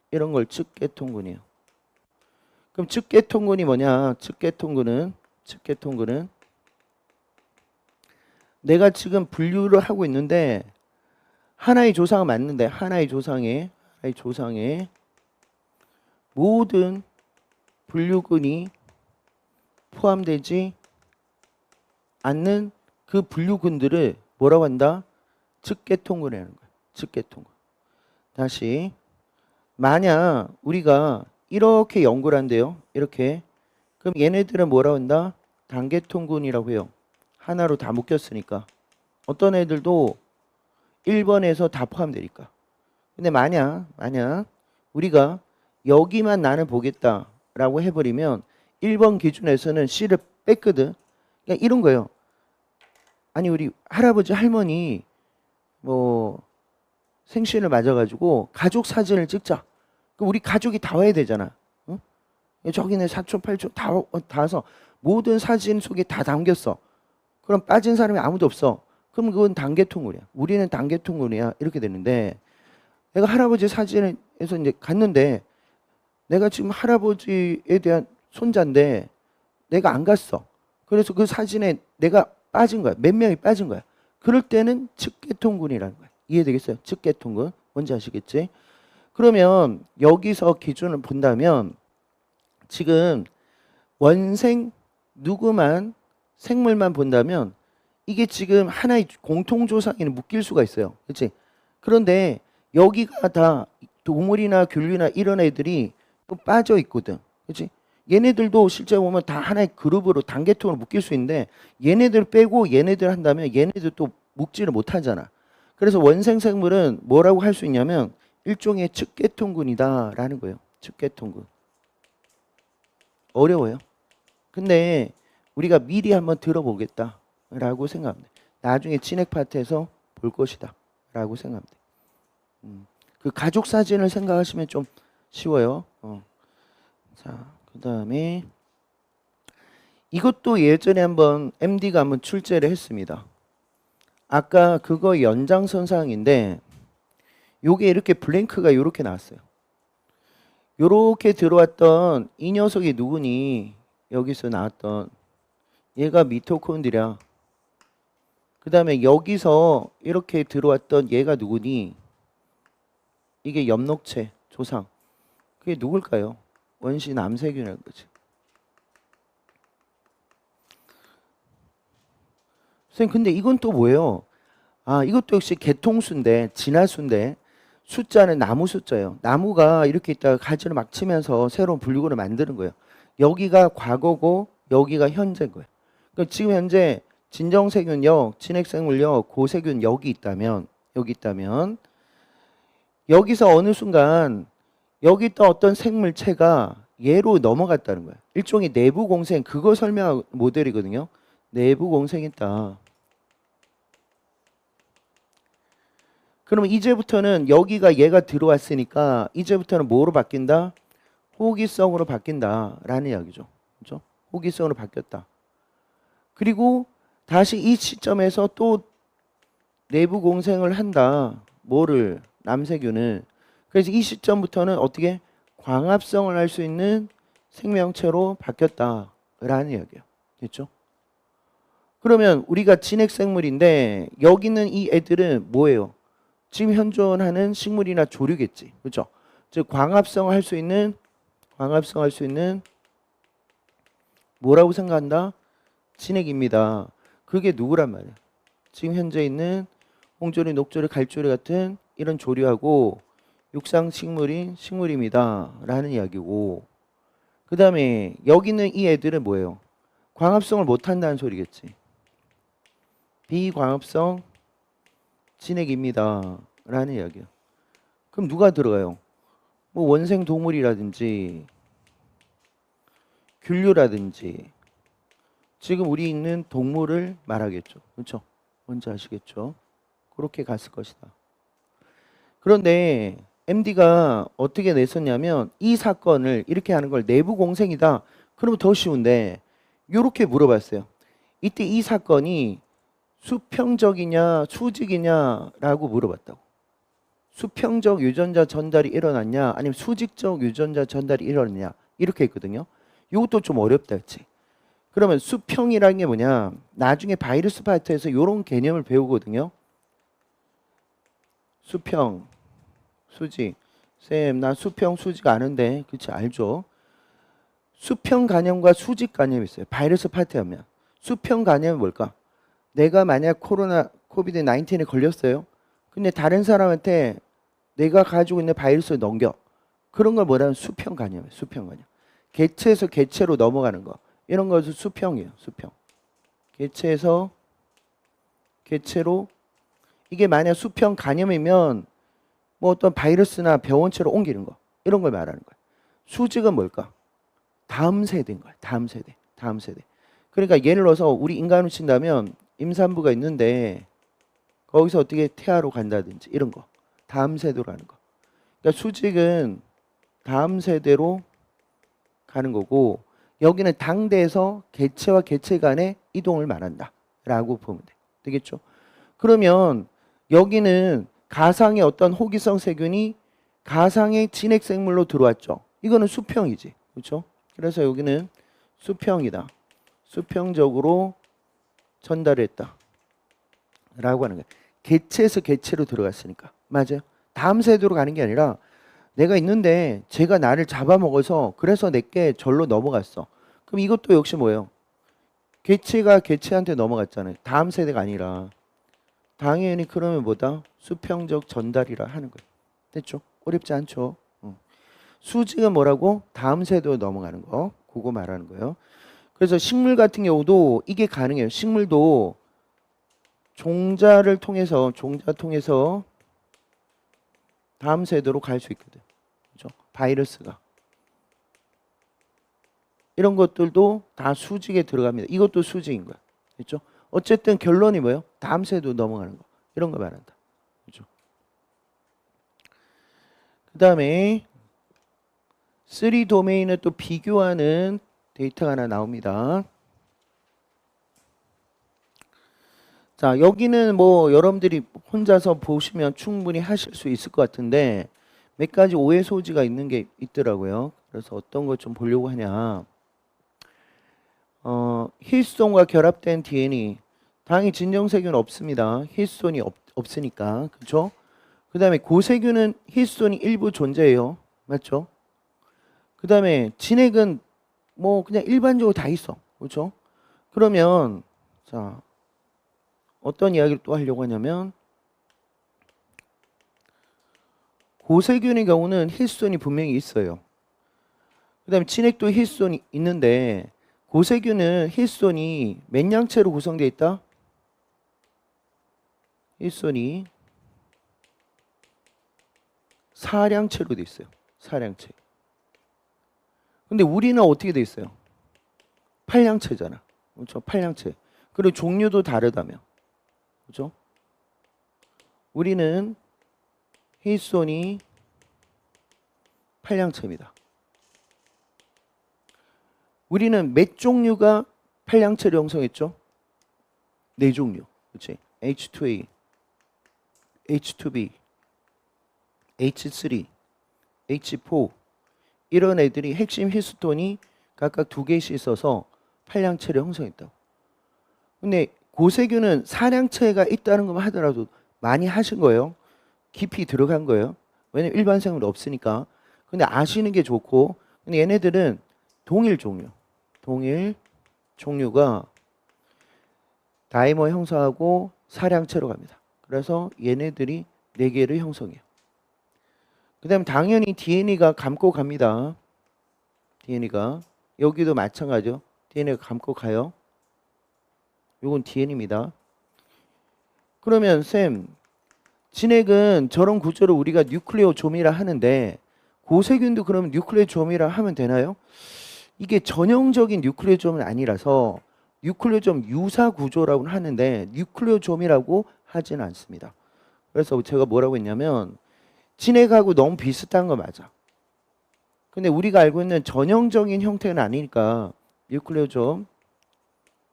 이런 걸 측계통군이에요. 그럼 측계통군이 뭐냐? 측계통군은 내가 지금 분류를 하고 있는데 하나의 조상은 맞는데 하나의 조상에 모든 분류군이 포함되지 않는 그 분류군들을 뭐라고 한다? 측계통군이라는 거야. 측계통군. 다시 만약 우리가 이렇게 연구를 한대요. 이렇게. 그럼 얘네들은 뭐라고 한다? 단계통군이라고 해요. 하나로 다 묶였으니까. 어떤 애들도 1번에서 다 포함되니까. 근데 만약 우리가 여기만 나는 보겠다라고 해버리면 1번 기준에서는 C를 뺐거든. 그러니까 이런 거예요. 아니 우리 할아버지 할머니 뭐 생신을 맞아가지고 가족 사진을 찍자. 그럼 우리 가족이 다 와야 되잖아. 응? 저기는 사촌 팔촌 다 와서 모든 사진 속에 다 담겼어. 그럼 빠진 사람이 아무도 없어. 그럼 그건 단계통군이야. 우리는 단계통군이야. 이렇게 되는데 내가 할아버지 사진에서 이제 갔는데 내가 지금 할아버지에 대한 손자인데 내가 안 갔어. 그래서 그 사진에 내가 빠진 거야. 몇 명이 빠진 거야. 그럴 때는 측계통군이라는 거야. 이해되겠어요? 측계통군. 뭔지 아시겠지? 그러면 여기서 기준을 본다면 지금 원생 누구만 생물만 본다면 이게 지금 하나의 공통조상에는 묶일 수가 있어요. 그렇지? 그런데 여기가 다 동물이나 균류나 이런 애들이 또 빠져 있거든. 그렇지? 얘네들도 실제 보면 다 하나의 그룹으로 단계통으로 묶일 수 있는데 얘네들 빼고 얘네들 한다면 얘네들 또 묶지를 못하잖아. 그래서 원생생물은 뭐라고 할 수 있냐면 일종의 측계통군이다라는 거예요. 측계통군. 어려워요. 근데 우리가 미리 한번 들어보겠다라고 생각합니다. 나중에 진액 파트에서 볼 것이다 라고 생각합니다. 그 가족 사진을 생각하시면 좀 쉬워요. 자, 그 다음에 이것도 예전에 한번 MD가 한번 출제를 했습니다. 아까 그거 연장선상인데 요게 이렇게 블랭크가 이렇게 나왔어요. 요렇게 들어왔던 이 녀석이 누구니? 여기서 나왔던 얘가 미토콘드리아. 그 다음에 여기서 이렇게 들어왔던 얘가 누구니? 이게 엽록체 조상. 그게 누굴까요? 원시 남세균이라는 거지. 선생님 근데 이건 또 뭐예요? 아 이것도 역시 개통수인데 진화수인데 숫자는 나무 숫자예요. 나무가 이렇게 있다가 가지를 막 치면서 새로운 분류구를 만드는 거예요. 여기가 과거고 여기가 현재인 거예요. 그러니까 지금 현재 진정세균역, 진핵생물역, 고세균 여기 있다면 여기서 어느 순간 여기 있던 어떤 생물체가 얘로 넘어갔다는 거예요. 일종의 내부 공생, 그거 설명한 모델이거든요. 내부 공생이 있다. 그러면 이제부터는 여기가 얘가 들어왔으니까 이제부터는 뭐로 바뀐다? 호기성으로 바뀐다라는 이야기죠. 그렇죠? 호기성으로 바뀌었다. 그리고 다시 이 시점에서 또 내부 공생을 한다. 뭐를? 남세균을. 그래서 이 시점부터는 어떻게 광합성을 할 수 있는 생명체로 바뀌었다라는 이야기예요. 됐죠? 그러면 우리가 진핵생물인데 여기 있는 이 애들은 뭐예요? 지금 현존하는 식물이나 조류겠지. 그렇죠? 즉 광합성을 할 수 있는 뭐라고 생각한다? 진핵입니다. 그게 누구란 말이야? 지금 현재 있는 홍조리, 녹조리, 갈조리 같은 이런 조류하고 육상 식물인 식물입니다. 라는 이야기고 그 다음에 여기 있는 이 애들은 뭐예요? 광합성을 못한다는 소리겠지. 비광합성 진핵입니다. 라는 이야기예요. 그럼 누가 들어가요? 뭐 원생 동물이라든지 균류라든지 지금 우리 있는 동물을 말하겠죠. 그렇죠? 뭔지 아시겠죠? 그렇게 갔을 것이다. 그런데 MD가 어떻게 냈었냐면 이 사건을 이렇게 하는 걸 내부 공생이다. 그러면 더 쉬운데 이렇게 물어봤어요. 이때 이 사건이 수평적이냐 수직이냐라고 물어봤다고. 수평적 유전자 전달이 일어났냐 아니면 수직적 유전자 전달이 일어났냐 이렇게 했거든요. 이것도 좀 어렵다 했지. 그러면 수평이라는 게 뭐냐? 나중에 바이러스 파트에서 이런 개념을 배우거든요. 수평, 수직. 쌤, 나 수평, 수직 아는데. 그치, 알죠? 수평 간염과 수직 간염이 있어요. 바이러스 파트에 하면. 수평 간염은 뭘까? 내가 만약 코비드 19에 걸렸어요. 근데 다른 사람한테 내가 가지고 있는 바이러스를 넘겨. 그런 걸 뭐라면 수평 간염이에요. 수평 간염. 개체에서 개체로 넘어가는 거. 이런 것을 수평이에요. 수평. 개체에서 개체로 이게 만약 수평 간염이면 뭐 어떤 바이러스나 병원체로 옮기는 거. 이런 걸 말하는 거예요. 수직은 뭘까? 다음 세대인 거야. 다음 세대. 다음 세대. 그러니까 예를 들어서 우리 인간으로 친다면 임산부가 있는데 거기서 어떻게 태아로 간다든지 이런 거. 다음 세대로 가는 거. 그러니까 수직은 다음 세대로 가는 거고 여기는 당대에서 개체와 개체 간의 이동을 말한다. 라고 보면 돼. 되겠죠? 그러면 여기는 가상의 어떤 호기성 세균이 가상의 진핵생물로 들어왔죠. 이거는 수평이지. 그렇죠? 그래서 여기는 수평이다. 수평적으로 전달했다. 라고 하는 거예요. 개체에서 개체로 들어갔으니까. 맞아요. 다음 세대로 가는 게 아니라 내가 있는데 제가 나를 잡아먹어서 그래서 내게 절로 넘어갔어. 그럼 이것도 역시 뭐예요? 개체가 개체한테 넘어갔잖아요. 다음 세대가 아니라. 당연히 그러면 뭐다? 수평적 전달이라 하는 거예요. 됐죠? 어렵지 않죠? 수직은 뭐라고? 다음 세대로 넘어가는 거. 그거 말하는 거예요. 그래서 식물 같은 경우도 이게 가능해요. 식물도 종자 통해서 다음 세대로 갈 수 있거든. 그렇죠? 바이러스가. 이런 것들도 다 수직에 들어갑니다. 이것도 수직인 거야. 그렇죠? 어쨌든 결론이 뭐예요? 다음 세대로 넘어가는 거. 이런 거 말한다. 그렇죠? 그 다음에 3 도메인을 또 비교하는 데이터가 하나 나옵니다. 자, 여기는 뭐 여러분들이 혼자서 보시면 충분히 하실 수 있을 것 같은데 몇 가지 오해 소지가 있는 게 있더라고요. 그래서 어떤 걸 좀 보려고 하냐. 히스톤과 결합된 DNA. 당연히 진정세균은 없습니다. 히스톤이 없으니까. 그렇죠? 그 다음에 고세균은 히스톤이 일부 존재해요. 맞죠? 그 다음에 진핵은 뭐 그냥 일반적으로 다 있어. 그렇죠? 그러면 자 어떤 이야기를 또 하려고 하냐면 고세균의 경우는 히스톤이 분명히 있어요. 그 다음에 진핵도 히스톤이 있는데 고세균은 히스톤이 몇 량체로 구성되어 있다? 히스톤이 4량체로 되어 있어요. 4량체. 근데 우리는 어떻게 되어 있어요? 8량체잖아. 그렇죠? 8량체. 그리고 종류도 다르다며. 그렇죠? 우리는 히스톤이 8량체입니다. 우리는 몇 종류가 8량체를 형성했죠? 4종류. 그렇지? H2A, H2B, H3, H4 이런 애들이 핵심 히스톤이 각각 2개씩 있어서 8량체를 형성했다고. 근데 고세균은 4량체가 있다는 것만 하더라도 많이 하신 거예요. 깊이 들어간 거예요. 왜냐면 일반 생물 없으니까. 근데 아시는 게 좋고, 근데 얘네들은 동일 종류가 다이머 형성하고 4량체로 갑니다. 그래서 얘네들이 4개를 형성해요. 그 다음에 당연히 DNA가 감고 갑니다. DNA가. 여기도 마찬가지죠. DNA가 감고 가요. 요건 DNA입니다. 그러면 쌤, 진핵은 저런 구조를 우리가 뉴클레오좀이라 하는데 고세균도 그러면 뉴클레오좀이라 하면 되나요? 이게 전형적인 뉴클레오좀은 아니라서 뉴클레오좀 유사 구조라고 하는데 뉴클레오좀이라고 하지는 않습니다. 그래서 제가 뭐라고 했냐면 진핵하고 너무 비슷한 거 맞아. 근데 우리가 알고 있는 전형적인 형태는 아니니까 뉴클레오좀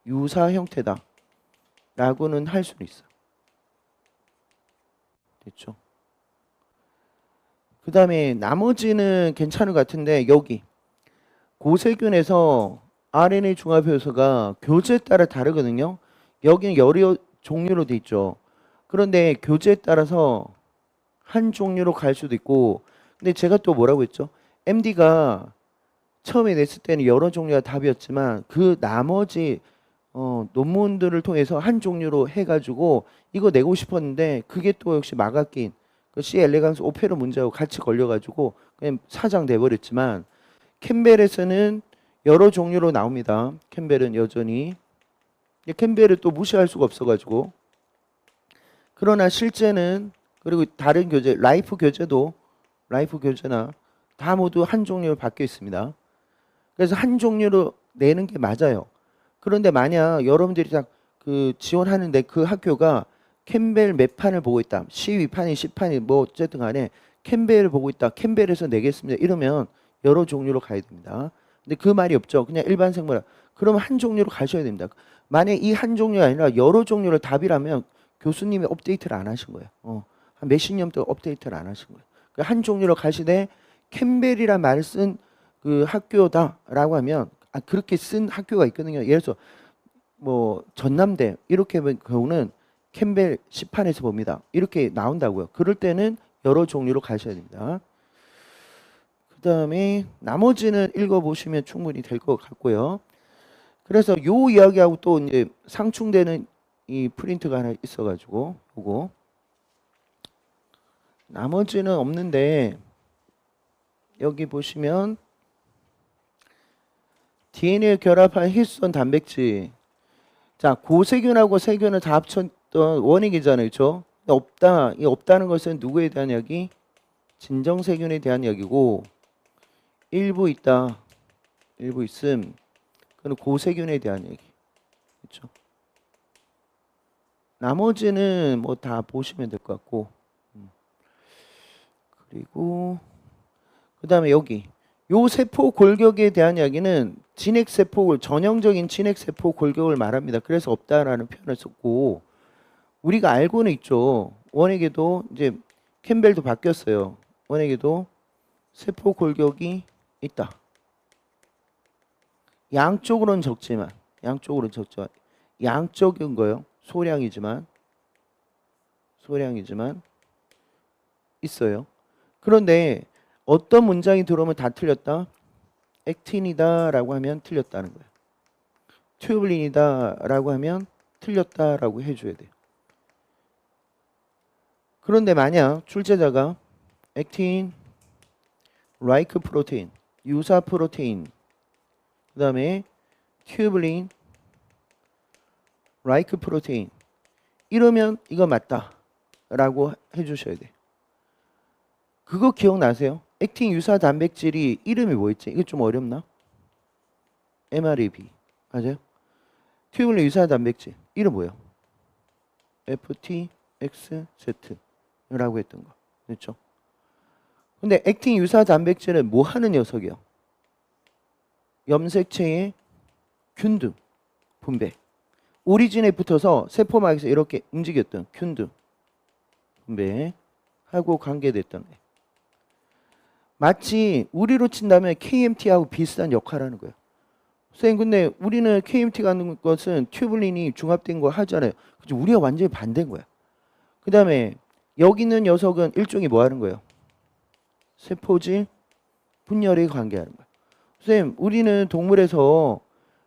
유사 형태다 라고는 할 수는 있어. 됐죠? 그 다음에 나머지는 괜찮은 것 같은데 여기 고세균에서 RNA 중합 효소가 교제에 따라 다르거든요. 여기는 여러 종류로 돼 있죠. 그런데 교제에 따라서 한 종류로 갈 수도 있고, 근데 제가 또 뭐라고 했죠? MD가 처음에 냈을 때는 여러 종류가 답이었지만 그 나머지 논문들을 통해서 한 종류로 해가지고 이거 내고 싶었는데 그게 또 역시 막아낀 그 C 엘레강스 오페로 문제하고 같이 걸려가지고 그냥 사장돼 버렸지만 캠벨에서는 여러 종류로 나옵니다. 캠벨은 여전히 캠벨을 또 무시할 수가 없어가지고 그러나 실제는 그리고 다른 교재 라이프 교재나 다 모두 한 종류로 바뀌어 있습니다. 그래서 한 종류로 내는 게 맞아요. 그런데 만약 여러분들이 딱 그 지원하는데 그 학교가 캠벨 몇 판을 보고 있다. 12판이 10판이 뭐 어쨌든 간에 캠벨을 보고 있다. 캠벨에서 내겠습니다. 이러면 여러 종류로 가야 됩니다. 근데 그 말이 없죠. 그냥 일반 생물학. 그러면 한 종류로 가셔야 됩니다. 만약 이 한 종류가 아니라 여러 종류를 답이라면 교수님이 업데이트를 안 하신 거예요. 한 몇십 년 동안 업데이트를 안 하신 거예요. 한 종류로 가시되 캠벨이란 말을 쓴 그 학교다라고 하면 그렇게 쓴 학교가 있거든요. 예를 들어서 뭐 전남대 이렇게 본 경우는 캠벨 10판에서 봅니다. 이렇게 나온다고요. 그럴 때는 여러 종류로 가셔야 됩니다. 그 다음에 나머지는 읽어보시면 충분히 될 것 같고요. 그래서 요 이야기하고 또 이제 상충되는 이 프린트가 하나 있어가지고 요거 나머지는 없는데 여기 보시면 DNA에 결합한 힐선 단백질 자 고세균하고 세균을 다 합쳤던 원액이잖아요. 그렇죠? 없다. 이 없다는 것은 누구에 대한 이야기? 진정세균에 대한 이야기고 일부 있다. 일부 있음. 그건 고세균에 대한 얘기. 그렇죠? 나머지는 뭐 다 보시면 될 것 같고 그리고 그 다음에 여기 요 세포 골격에 대한 이야기는 진핵세포 전형적인 진핵세포 골격을 말합니다. 그래서 없다라는 표현을 썼고 우리가 알고는 있죠. 원액에도 이제 캠벨도 바뀌었어요. 원액에도 세포 골격이 있다. 양쪽으로는 적지만 양적인 거요. 소량이지만 있어요. 그런데 어떤 문장이 들어오면 다 틀렸다? 액틴이다 라고 하면 틀렸다는 거예요. 튜블린이다 라고 하면 틀렸다라고 해줘야 돼요. 그런데 만약 출제자가 액틴, 라이크 프로테인, 유사 프로테인, 그 다음에 튜블린, 라이크 프로테인 이러면 이거 맞다 라고 해주셔야 돼요. 그거 기억나세요? 액틴 유사 단백질이 이름이 뭐였지? 이거 좀 어렵나? MRAB 맞아요? 튜블린 유사 단백질 이름 뭐예요? FTXZ라고 했던 거 그렇죠? 근데 액틴 유사 단백질은 뭐 하는 녀석이요? 염색체의 균등 분배 오리진에 붙어서 세포막에서 이렇게 움직였던 균등 분배하고 관계됐던 애. 마치 우리로 친다면 KMT하고 비슷한 역할을 하는 거예요. 선생님 근데 우리는 KMT가 하는 것은 튜블린이 중합된 거 하잖아요. 그죠? 우리가 완전히 반대인 거야. 그 다음에 여기 있는 녀석은 일종의 뭐 하는 거예요? 세포질 분열에 관계하는 거예요. 선생님 우리는 동물에서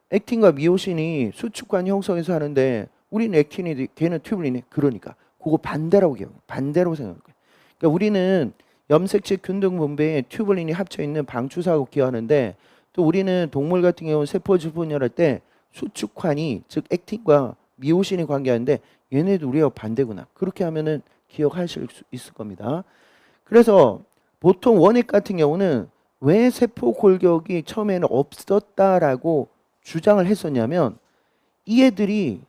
액틴과 미오신이 수축관 형성해서 하는데 우리는 액틴이 걔는 튜블린이 그러니까 그거 반대라고 생각할 거예요. 그러니까 우리는 염색체 균등 분배에 튜블린이 합쳐 있는 방추사하고 기여하는데 또 우리는 동물 같은 경우는 세포질 분열할 때 수축환이 즉 액틴과 미오신이 관계하는데 얘네도 우리가 반대구나. 그렇게 하면은 기억하실 수 있을 겁니다. 그래서 보통 원액 같은 경우는 왜 세포 골격이 처음에는 없었다라고 주장을 했었냐면 이 애들이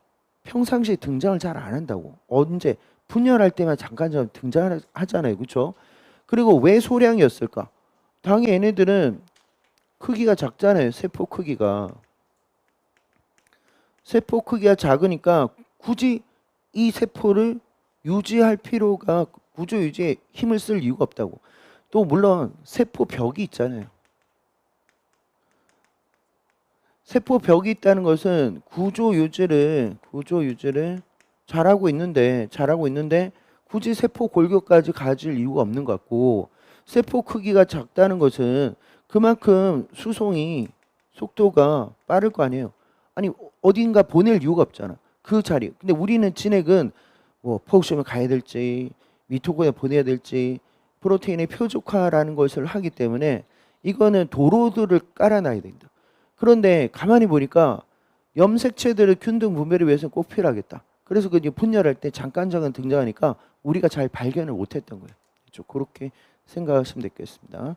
평상시에 등장을 잘 안 한다고. 언제 분열할 때만 잠깐 등장하잖아요. 그렇죠? 그리고 왜 소량이었을까? 당연히 얘네들은 크기가 작잖아요. 세포 크기가 작으니까 굳이 이 세포를 유지할 필요가 구조 유지에 힘을 쓸 이유가 없다고. 또 물론 세포 벽이 있잖아요. 세포 벽이 있다는 것은 구조 유지를 잘하고 있는데 굳이 세포 골격까지 가질 이유가 없는 것 같고 세포 크기가 작다는 것은 그만큼 수송이 속도가 빠를 거 아니에요. 아니 어딘가 보낼 이유가 없잖아. 그 자리. 근데 우리는 진액은 뭐 포크쇼면 가야 될지 미토콘에 보내야 될지 프로테인의 표적화라는 것을 하기 때문에 이거는 도로들을 깔아놔야 된다. 그런데 가만히 보니까 염색체들의 균등 분배를 위해서는 꼭 필요하겠다. 그래서 그 분열할 때 잠깐 등장하니까 우리가 잘 발견을 못했던 거예요. 그렇죠? 그렇게 생각하시면 되겠습니다.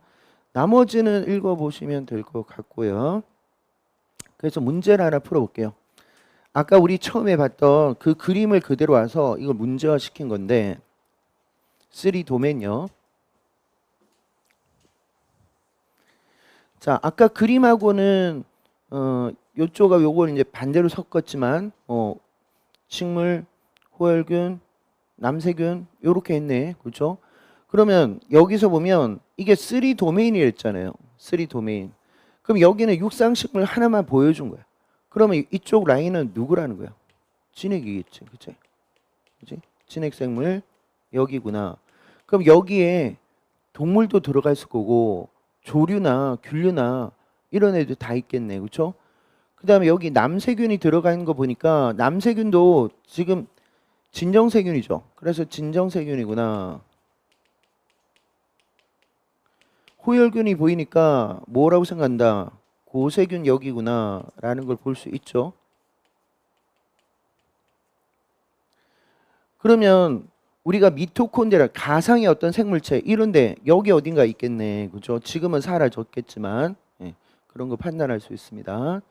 나머지는 읽어보시면 될 것 같고요. 그래서 문제를 하나 풀어볼게요. 아까 우리 처음에 봤던 그 그림을 그대로 와서 이걸 문제화 시킨 건데 3 도면요. 자, 아까 그림하고는 요쪽과 요걸 이제 반대로 섞었지만 식물, 호열균, 남세균 요렇게 했네. 그렇죠? 그러면 여기서 보면 이게 3 도메인이랬잖아요. 3 도메인. 그럼 여기는 육상식물 하나만 보여준 거야. 그러면 이쪽 라인은 누구라는 거야? 진핵이겠지. 그치? 그치? 진핵생물 여기구나. 그럼 여기에 동물도 들어가 있을 거고 조류나 균류나 이런 애들 다 있겠네. 그렇죠? 그 다음에 여기 남세균이 들어가 있는 거 보니까 남세균도 지금 진정세균이죠. 그래서 진정세균이구나. 호열균이 보이니까 뭐라고 생각한다? 고세균 여기구나 라는 걸 볼 수 있죠. 그러면 우리가 미토콘드리아 가상의 어떤 생물체 이런데 여기 어딘가 있겠네. 그죠? 지금은 사라졌겠지만 그런 거 판단할 수 있습니다.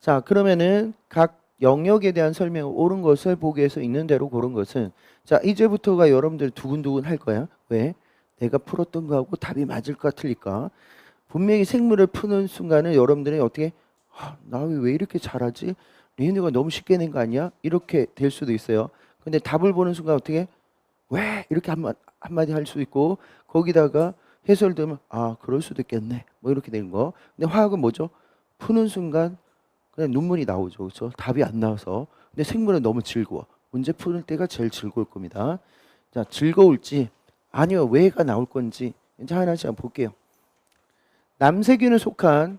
자, 그러면은 각 영역에 대한 설명을 옳은 것을 보기 위해서 있는 대로 고른 것은 자, 이제부터가 여러분들 두근두근 할 거야. 왜? 내가 풀었던 거하고 답이 맞을까 틀릴까? 분명히 생물을 푸는 순간은 여러분들이 어떻게 나 왜 이렇게 잘하지? 얘네가 너무 쉽게 낸 거 아니야? 이렇게 될 수도 있어요. 근데 답을 보는 순간 어떻게 왜 이렇게 한마디 할 수 있고 거기다가 해설되면 그럴 수도 있겠네 뭐 이렇게 되는 거. 근데 화학은 뭐죠? 푸는 순간 그냥 눈물이 나오죠. 그렇죠? 답이 안 나와서. 근데 생물은 너무 즐거워. 문제 푸는 때가 제일 즐거울 겁니다. 자, 즐거울지 아니요 왜가 나올 건지 이제 하나씩 한번 볼게요. 남세균에 속한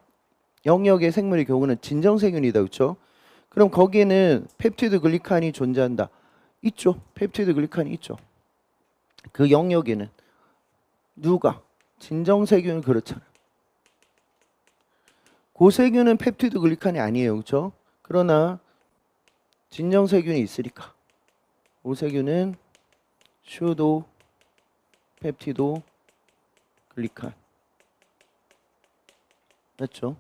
영역의 생물의 경우는 진정세균이다. 그렇죠? 그럼 거기에는 펩티드 글리칸이 존재한다. 있죠. 펩티드 글리칸이 있죠. 그 영역에는 누가? 진정세균은 그렇잖아. 고세균은 펩티드 글리칸이 아니에요. 그렇죠? 그러나 진정세균이 있으니까 고세균은 슈도 펩티도 글리칸. 맞죠?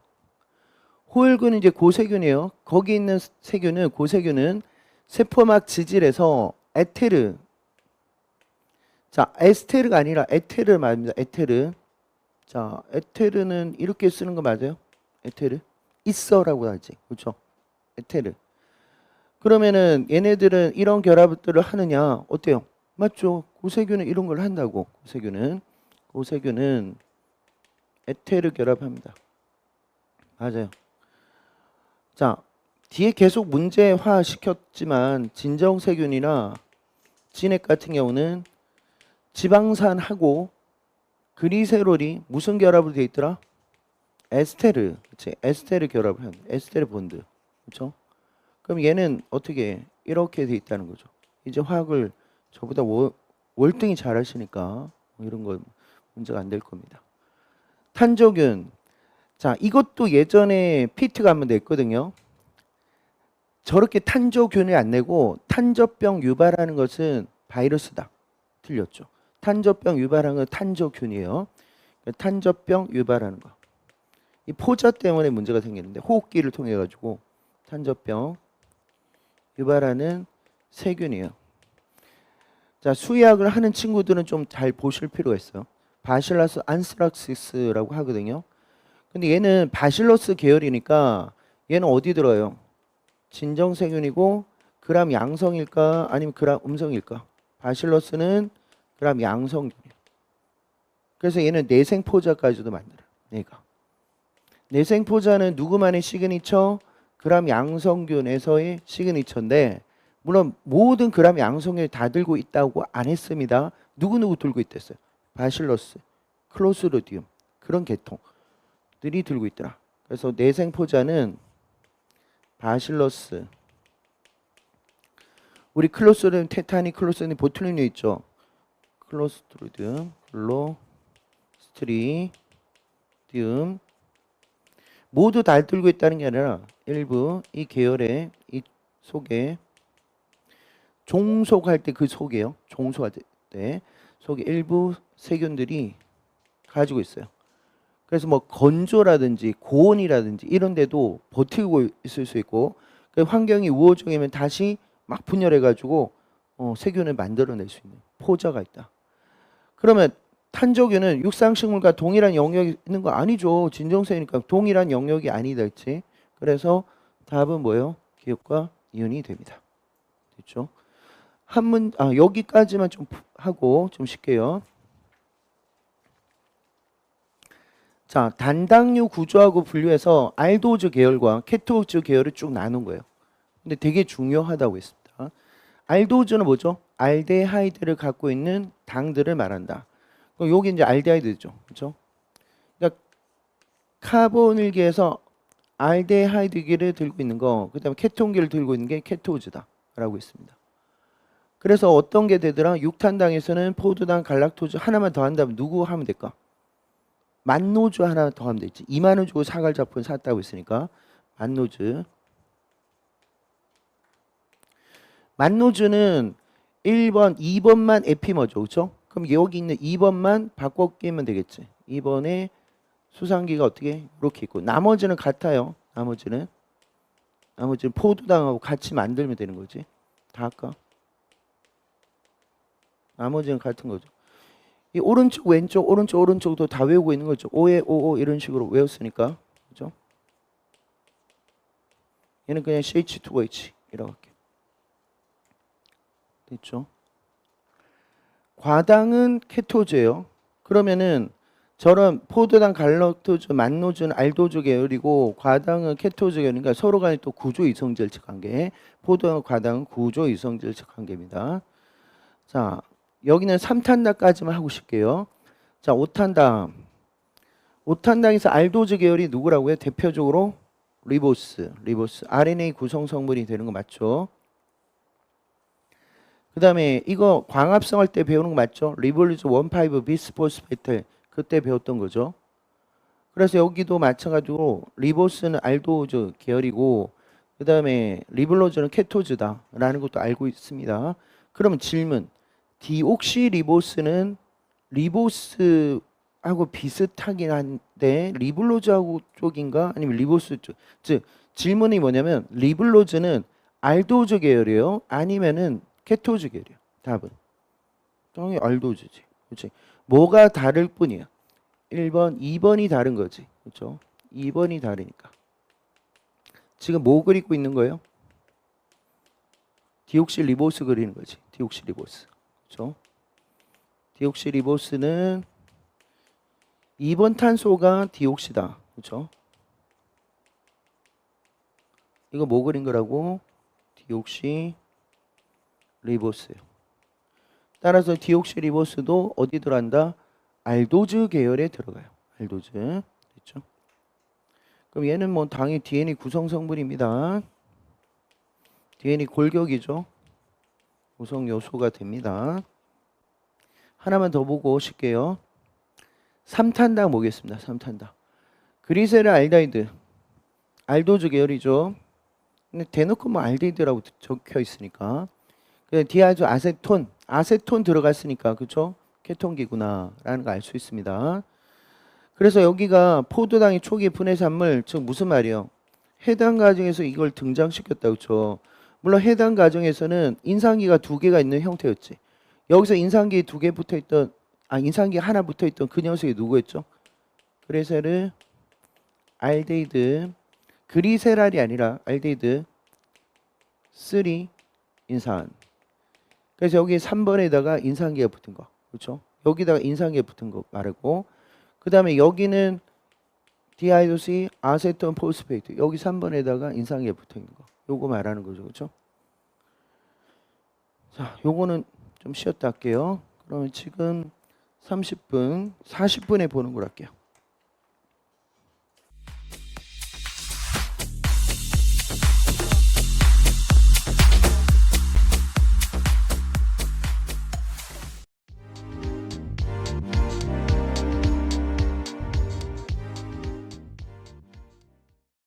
호열균은 이제 고세균이에요. 거기 있는 세균은 고세균은 세포막 지질에서 에테르. 자, 에스테르가 아니라 에테르 말입니다. 에테르. 자, 에테르는 이렇게 쓰는 거 맞아요? 에테르? 있어라고 하지. 그렇죠? 에테르. 그러면은 얘네들은 이런 결합들을 하느냐? 어때요? 맞죠? 고세균은 이런 걸 한다고. 고세균은 에테르 결합합니다. 맞아요. 자, 뒤에 계속 문제화 시켰지만 진정세균이나 진핵 같은 경우는 지방산하고 그리세롤이 무슨 결합으로 되어 있더라? 에스테르. 그치? 에스테르 결합을 하는 에스테르 본드. 그렇죠? 그럼 얘는 어떻게 이렇게 되어 있다는 거죠. 이제 화학을 저보다 월등히 잘 하시니까 이런 건 문제가 안 될 겁니다. 탄저균. 자, 이것도 예전에 피트가 한번 냈거든요. 저렇게 탄저균을 안 내고 탄저병 유발하는 것은 바이러스다. 틀렸죠. 탄저병 유발하는 건 탄저균이에요. 탄저병 유발하는 거. 이 포자 때문에 문제가 생기는데 호흡기를 통해 가지고 탄저병 유발하는 세균이에요. 자, 수의학을 하는 친구들은 좀 잘 보실 필요가 있어요. 바실러스 안스락시스라고 하거든요. 근데 얘는 바실러스 계열이니까 얘는 어디 들어요? 진정세균이고 그람 양성일까 아니면 그람 음성일까? 바실러스는 그람 양성균이에요. 그래서 얘는 내생포자까지도 만들어요. 얘가. 내생포자는 누구만의 시그니처? 그람 양성균에서의 시그니처인데 물론 모든 그람 양성균이 다 들고 있다고 안 했습니다. 누구 들고 있댔어요? 바실러스, 클로스리디움 그런 계통들이 들고 있더라. 그래서 내생포자는 바실러스 우리 클로스리디움 테타니 클로스리디움 보툴리늄 있죠. 클로스트리디움 모두 달들고 있다는 게 아니라 일부 이 계열의 이 속에 종속할 때 그 속에요. 종속할 때 속에 일부 세균들이 가지고 있어요. 그래서 뭐 건조라든지 고온이라든지 이런 데도 버티고 있을 수 있고 그 환경이 우호적이면 다시 막 분열해 가지고 세균을 만들어낼 수 있는 포자가 있다. 그러면 탄저균은 육상식물과 동일한 영역이 있는 거 아니죠. 진정세니까 동일한 영역이 아니다 했지. 그래서 답은 뭐예요? 기억과 이윤이 됩니다. 됐죠? 여기까지만 좀 하고 좀 쉴게요. 자, 단당류 구조하고 분류해서 알도즈 계열과 케토즈 계열을 쭉 나눈 거예요. 근데 되게 중요하다고 했습니다. 알도즈는 뭐죠? 알데하이드를 갖고 있는 당들을 말한다. 그럼 여기 이제 알데하이드죠. 그렇죠? 그러니까 카본일기에서 알데하이드기를 들고 있는 거, 그다음에 케톤기를 들고 있는 게 케토즈다라고 했습니다. 그래서 어떤 게 되더라? 6탄당에서는 포도당, 갈락토즈 하나만 더 한다면 누구 하면 될까? 만노즈 하나 더 하면 되지. 2만 원 주고 사갈작품 샀다고 했으니까 만노즈. 만노즈는 1번, 2번만 에피머죠. 그렇죠? 그럼 여기 있는 2번만 바꿔 끼면 되겠지. 2번에 수상기가 어떻게 이렇게 있고 나머지는 같아요. 나머지는 포도당하고 같이 만들면 되는 거지. 다 할까? 나머지는 같은 거죠. 이 오른쪽 왼쪽 오른쪽 오른쪽도 다 외우고 있는 거죠. 5에 5 이런 식으로 외웠으니까. 그죠? 얘는 그냥 CH2OH 이라고 할게요. 됐죠? 과당은 케토즈예요. 그러면은 저런 포도당, 갈락토즈, 만노즈는 알도즈 계열이고 과당은 케토즈 계열이니까 서로 간에 또 구조 이성질적 관계. 포도당, 과당은 구조 이성질적 관계입니다. 자, 여기는 3탄당까지만 하고 싶게요. 자, 5탄당. 5탄당에서 알도즈 계열이 누구라고요? 대표적으로 리보스. RNA 구성 성분이 되는 거 맞죠? 그 다음에 이거 광합성 할 때 배우는 거 맞죠? 리볼리즈 1,5 비스포스페트 그때 배웠던 거죠. 그래서 여기도 마찬가지로 리보스는 알도즈 계열이고 그 다음에 리블로즈는 케토즈다 라는 것도 알고 있습니다. 그러면 질문, 디옥시리보스는 리보스하고 비슷하긴 한데 리블로즈하고 쪽인가 아니면 리보스 쪽? 즉 질문이 뭐냐면 리블로즈는 알도즈 계열이에요? 아니면은 케토즈 계열이에요? 답은 당연히 알도즈지. 그렇지? 뭐가 다를 뿐이야. 1번, 2번이 다른 거지. 그렇죠? 2번이 다르니까. 지금 뭐 그리고 있는 거예요? 디옥시리보스 그리는 거지. 디옥시리보스. 그렇죠? 디옥시리보스는 2번 탄소가 디옥시다. 그렇죠? 이거 뭐 그린 거라고? 디옥시리보스예요. 따라서 디옥시리보스도 어디 들어간다? 알도즈 계열에 들어가요. 알도즈. 됐죠? 그럼 얘는 뭐 당연히 DNA 구성 성분입니다. DNA 골격이죠. 구성 요소가 됩니다. 하나만 더 보고 오실게요. 3탄당 보겠습니다. 3탄당. 그리세르 알데히드. 알도즈 계열이죠. 근데 대놓고 뭐 알데히드라고 적혀 있으니까. 디아조 아세톤 들어갔으니까 그쵸? 케톤기구나 라는 거 알 수 있습니다. 그래서 여기가 포도당의 초기 분해산물 즉 무슨 말이에요? 해당 과정에서 이걸 등장시켰다 그쵸? 물론 해당 과정에서는 인상기가 2개가 있는 형태였지. 여기서 인상기 2개 붙어있던 인상기 하나 붙어있던 그 녀석이 누구였죠? 그리세르 알데히드 그리세랄이 아니라 알데히드 3 인산. 그래서 여기 3번에다가 인상기가 붙은 거. 그렇죠? 여기다가 인상기가 붙은 거 말하고 그 다음에 여기는 디하이드로시 아세톤 포스페이트 여기 3번에다가 인상기가 붙어 있는 거. 요거 말하는 거죠. 그렇죠? 자, 요거는 좀 쉬었다 할게요. 그러면 지금 30분, 40분에 보는 걸 할게요.